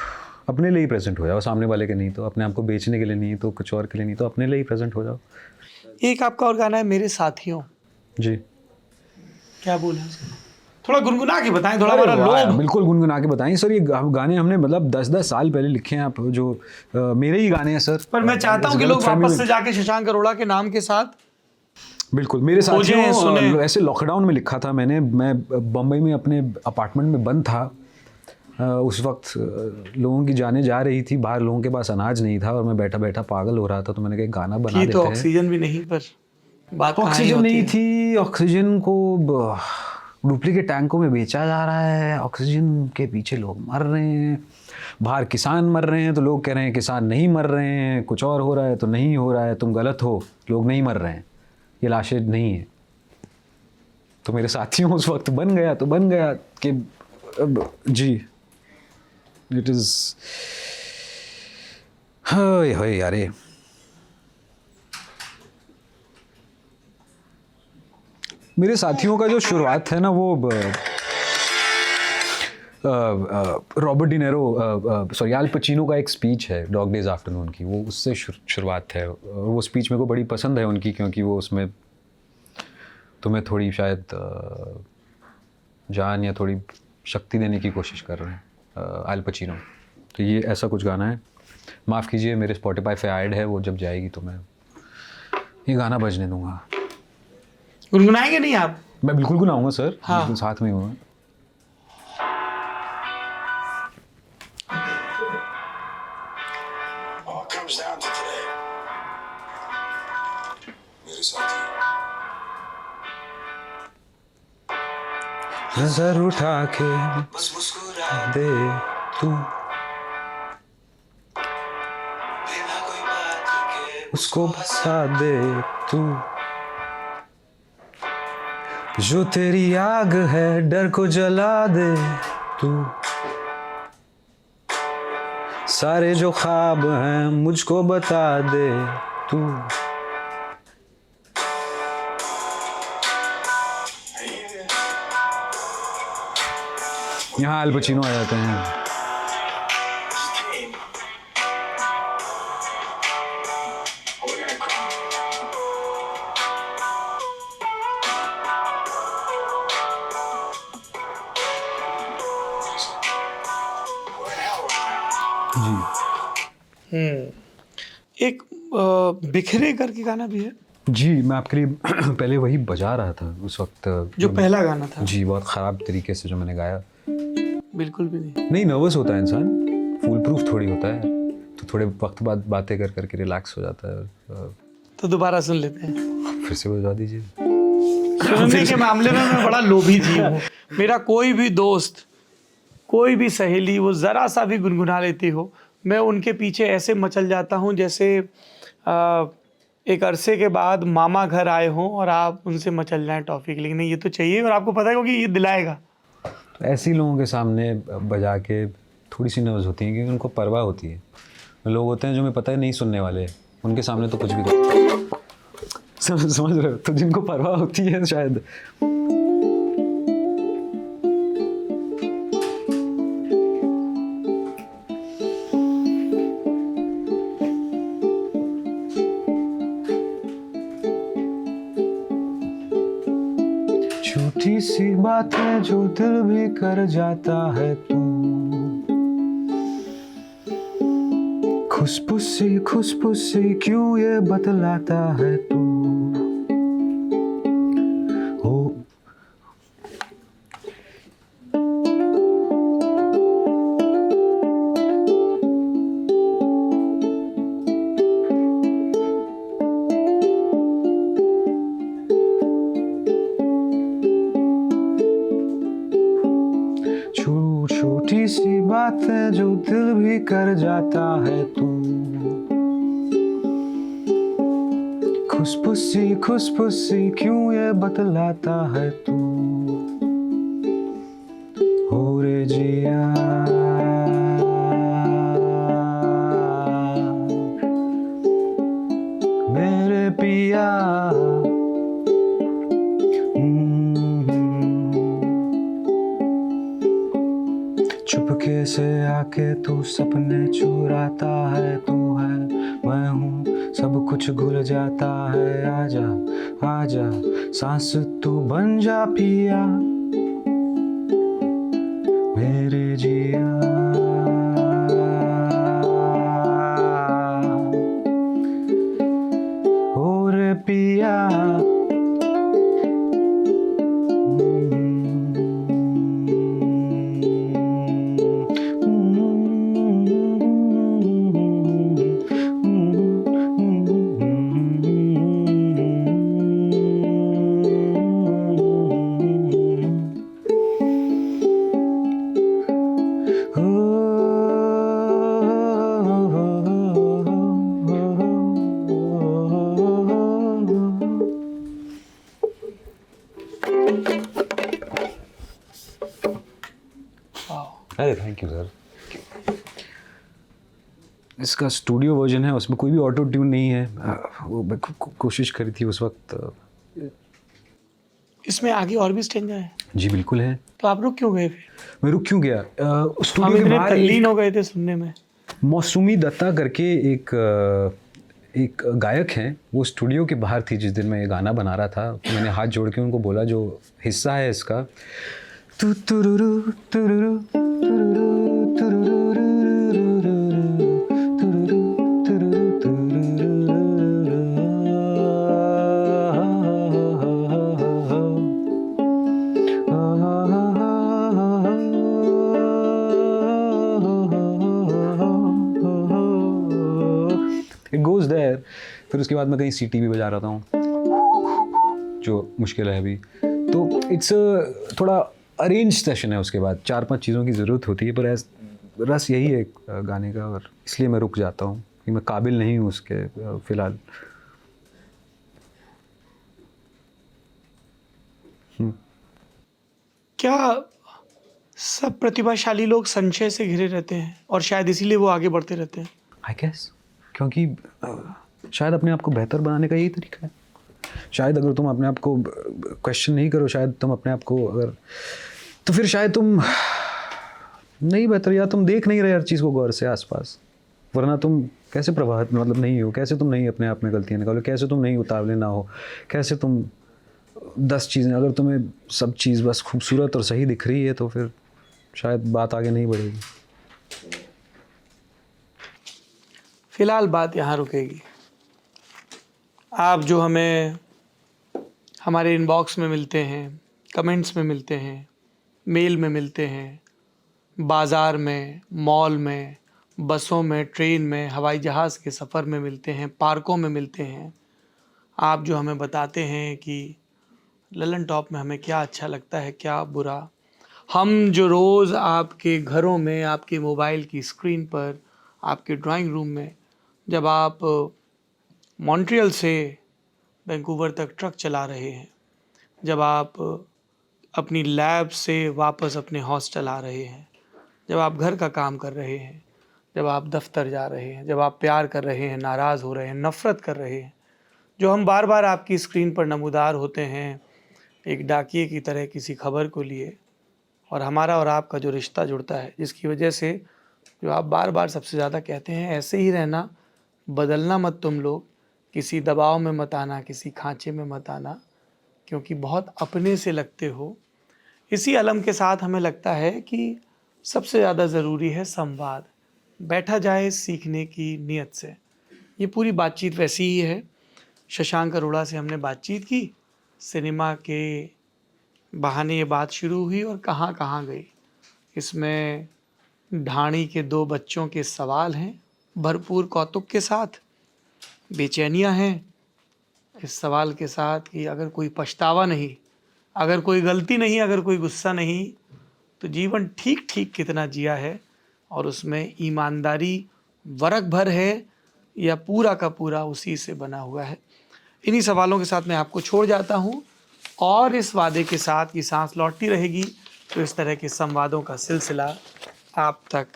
अपने लिए ही present हो जाओ, सामने वाले के नहीं, तो अपने आप को बेचने के लिए नहीं, तो कुछ और के लिए नहीं, तो अपने लिए ही प्रेजेंट हो जाओ। एक आपका और गाना है मेरे साथियों, जी। क्या बोल है उसका? थोड़ा गुनगुना के बताएं, थोड़ा अरे हमारा वाह, लोग। बिल्कुल गुनगुना के बताएं सर। ये गाने हमने मतलब 10-10 साल पहले लिखे हैं, आप जो मेरे ही गाने हैं सर। पर मैं चाहता हूँ कि लोग वापस से जाके शशांक अरोड़ा के नाम के साथ बिल्कुल मेरे खोजें, सुने। साथियों, ऐसे लॉकडाउन में लिखा था मैंने। मैं बम्बई में अपने अपार्टमेंट में बंद था, उस वक्त लोगों की जानें जा रही थी, बाहर लोगों के पास अनाज नहीं था और मैं बैठा बैठा पागल हो रहा था, तो मैंने कहा गाना बना थी देते तो हैं। ऑक्सीजन भी नहीं, पर बात कहाँ ही ऑक्सीजन होती नहीं है। थी, ऑक्सीजन को डुप्लीकेट टैंकों में बेचा जा रहा है, ऑक्सीजन के पीछे लोग मर रहे हैं, बाहर किसान मर रहे हैं तो लोग कह रहे हैं किसान नहीं मर रहे हैं, कुछ और हो रहा है तो नहीं हो रहा है, तुम गलत हो, लोग नहीं मर रहे हैं, ये लाशें नहीं है। तो मेरे साथियों उस वक्त बन गया कि जी इट इज़ हाय यारे। मेरे साथियों का जो शुरुआत है ना वो रॉबर्ट डिनेरो सॉरी अल पचिनो का एक स्पीच है डॉग डेज आफ्टरनून की, वो उससे शुरुआत है। वो स्पीच मेरे को बड़ी पसंद है उनकी, क्योंकि वो उसमें तुम्हें थोड़ी शायद जान या थोड़ी शक्ति देने की कोशिश कर रहे हैं अल पचिनो। तो ये ऐसा कुछ गाना है, माफ़ कीजिए मेरे स्पॉटिफाई पे ऐड है, वो जब जाएगी तो मैं ये गाना बजने दूंगा। गुनगुनाएंगे नहीं आप? मैं बिल्कुल गुनाऊंगा सर, हाँ। बिल्कुल साथ में हूँ। All comes down to today. मेरे साथी नजर उठा के बस मुस्कुरा दे तू, बिना कोई बात के उसको बता दे तू, जो तेरी आग है डर को जला दे तू, सारे जो ख्वाब हैं मुझको बता दे तू। यहाँ अल पचिनो आ जाते हैं। team. We're gonna cry. We're in hell right now. जी एक बिखरे करके गाना भी है जी, मैं आपके लिए पहले वही बजा रहा था उस वक्त, जो पहला गाना था। जी बहुत ख़राब तरीके से जो मैंने गाया। बिल्कुल भी नहीं। नहीं, नर्वस होता है इंसान, फूल प्रूफ थोड़ी होता है, तो थोड़े वक्त बाद बातें कर करके रिलैक्स हो जाता है। तो दोबारा सुन लेते हैं। फिर से बजा दीजिए। सुनने के मामले में मैं बड़ा लोभी जीव हूँ। मेरा कोई भी दोस्त, कोई भी सहेली वो ज़रा सा भी गुनगुना लेती हो, मैं उनके पीछे ऐसे मचल जाता हूँ जैसे एक अरसे के बाद मामा घर आए हों और आप उनसे मचल जाएं टॉफ़ी के लिए। नहीं, ये तो चाहिए और आपको पता है क्योंकि ये दिलाएगा। तो ऐसे ही लोगों के सामने बजा के थोड़ी सी नर्वस होती है, क्योंकि उनको परवाह होती है। लोग होते हैं जो मैं पता है नहीं सुनने वाले, उनके सामने तो कुछ भी समझ रहे हो, तो जिनको परवाह होती है शायद। छोटी सी बात है जो दिल भी कर जाता है तू, खुशपुसी क्यों ये बतलाता है तू। हो छोटी सी बात है जो दिल भी कर जाता है तू, खुशपुसी क्यों ये बतलाता है तू। हो रे जिया मेरे पिया, चुपके से आके तू सपने चुराता है, तू है मैं हूँ सब कुछ घुल जाता है। आजा आजा सांस तू बन जा पिया मेरे जिया। हो रे पिया वाह, अरे थैंक यू सर। इसका स्टूडियो वर्जन है, उसमें कोई भी ऑटो ट्यून नहीं है। वो मैं कोशिश करी थी उस वक्त। इसमें आगे और भी स्टेंजा है, जी बिल्कुल है। तो आप रुक क्यों गए फिर? मैं रुक क्यों गया? हम स्टूडियो के इतने बाहर तल्लीन हो गए थे सुनने में। मौसमी दत्ता करके एक गायक हैं, वो स्टूडियो के बाहर थी जिस दिन मैं ये गाना बना रहा था। तो मैंने हाथ जोड़ के उनको बोला, जो हिस्सा है इसका, तु तुरुरु तुरुरु तुरुरु तुरुरु तुरुरु तुरुरु इट गोज़ देयर। फिर उसके बाद मैं कहीं सीटी भी बजा रहा हूँ, जो मुश्किल है अभी। तो इट्स थोड़ा अरेंज सेशन है। उसके बाद 4-5 चीज़ों की ज़रूरत होती है, पर रस यही है गाने का, और इसलिए मैं रुक जाता हूँ कि मैं काबिल नहीं हूँ उसके फ़िलहाल। क्या सब प्रतिभाशाली लोग संशय से घिरे रहते हैं और शायद इसीलिए वो आगे बढ़ते रहते हैं? आई गेस, क्योंकि शायद अपने आप को बेहतर बनाने का यही तरीका है। शायद अगर तुम अपने आप को क्वेश्चन नहीं करो, शायद तुम अपने आप को अगर, तो फिर शायद तुम नहीं बेहतर, या तुम देख नहीं रहे हर चीज़ को गौर से आसपास। वरना तुम कैसे प्रभावित मतलब नहीं हो, कैसे तुम नहीं अपने आप में गलतियाँ निकालो, कैसे तुम नहीं उतावले ना हो, कैसे तुम 10 चीज़ें, अगर तुम्हें सब चीज़ बस खूबसूरत और सही दिख रही है तो फिर शायद बात आगे नहीं बढ़ेगी। फिलहाल बात यहाँ रुकेगी। आप जो हमें हमारे इनबॉक्स में मिलते हैं, कमेंट्स में मिलते हैं, मेल में मिलते हैं, बाज़ार में, मॉल में, बसों में, ट्रेन में, हवाई जहाज़ के सफ़र में मिलते हैं, पार्कों में मिलते हैं, आप जो हमें बताते हैं कि ललन टॉप में हमें क्या अच्छा लगता है, क्या बुरा, हम जो रोज़ आपके घरों में, आपके मोबाइल की स्क्रीन पर, आपके ड्राइंग रूम में, जब आप मॉन्ट्रियल से वैंकूवर तक ट्रक चला रहे हैं, जब आप अपनी लैब से वापस अपने हॉस्टल आ रहे हैं, जब आप घर का काम कर रहे हैं, जब आप दफ्तर जा रहे हैं, जब आप प्यार कर रहे हैं, नाराज़ हो रहे हैं, नफ़रत कर रहे हैं, जो हम बार बार आपकी स्क्रीन पर नमूदार होते हैं एक डाकिये की तरह किसी खबर को लिए, और हमारा और आपका जो रिश्ता जुड़ता है, जिसकी वजह से जो आप बार बार सबसे ज़्यादा कहते हैं, ऐसे ही रहना, बदलना मत तुम लोग, किसी दबाव में मत आना, किसी खांचे में मत आना, क्योंकि बहुत अपने से लगते हो। इसी अलम के साथ हमें लगता है कि सबसे ज़्यादा ज़रूरी है संवाद, बैठा जाए सीखने की नीयत से। ये पूरी बातचीत वैसी ही है। शशांक अरोड़ा से हमने बातचीत की, सिनेमा के बहाने ये बात शुरू हुई और कहाँ कहाँ गई। इसमें ढाणी के 2 बच्चों के सवाल हैं, भरपूर कौतुक के साथ, बेचैनियाँ हैं इस सवाल के साथ कि अगर कोई पछतावा नहीं, अगर कोई गलती नहीं, अगर कोई गुस्सा नहीं, तो जीवन ठीक ठीक कितना जिया है, और उसमें ईमानदारी वरक भर है या पूरा का पूरा उसी से बना हुआ है। इन्हीं सवालों के साथ मैं आपको छोड़ जाता हूँ, और इस वादे के साथ कि सांस लौटती रहेगी, तो इस तरह के संवादों का सिलसिला आप तक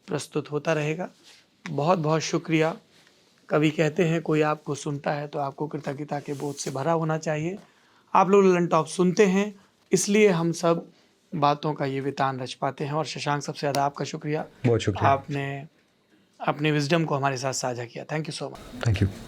प्रस्तुत होता रहेगा। बहुत बहुत शुक्रिया। कभी कहते हैं कोई आपको सुनता है तो आपको कृतज्ञता के बोझ से भरा होना चाहिए। आप लोग ललन टॉप सुनते हैं, इसलिए हम सब बातों का ये वितान रच पाते हैं। और शशांक, सबसे ज़्यादा आपका शुक्रिया, बहुत शुक्रिया। आपने अपने विजडम को हमारे साथ साझा किया। Thank you so much. Thank you.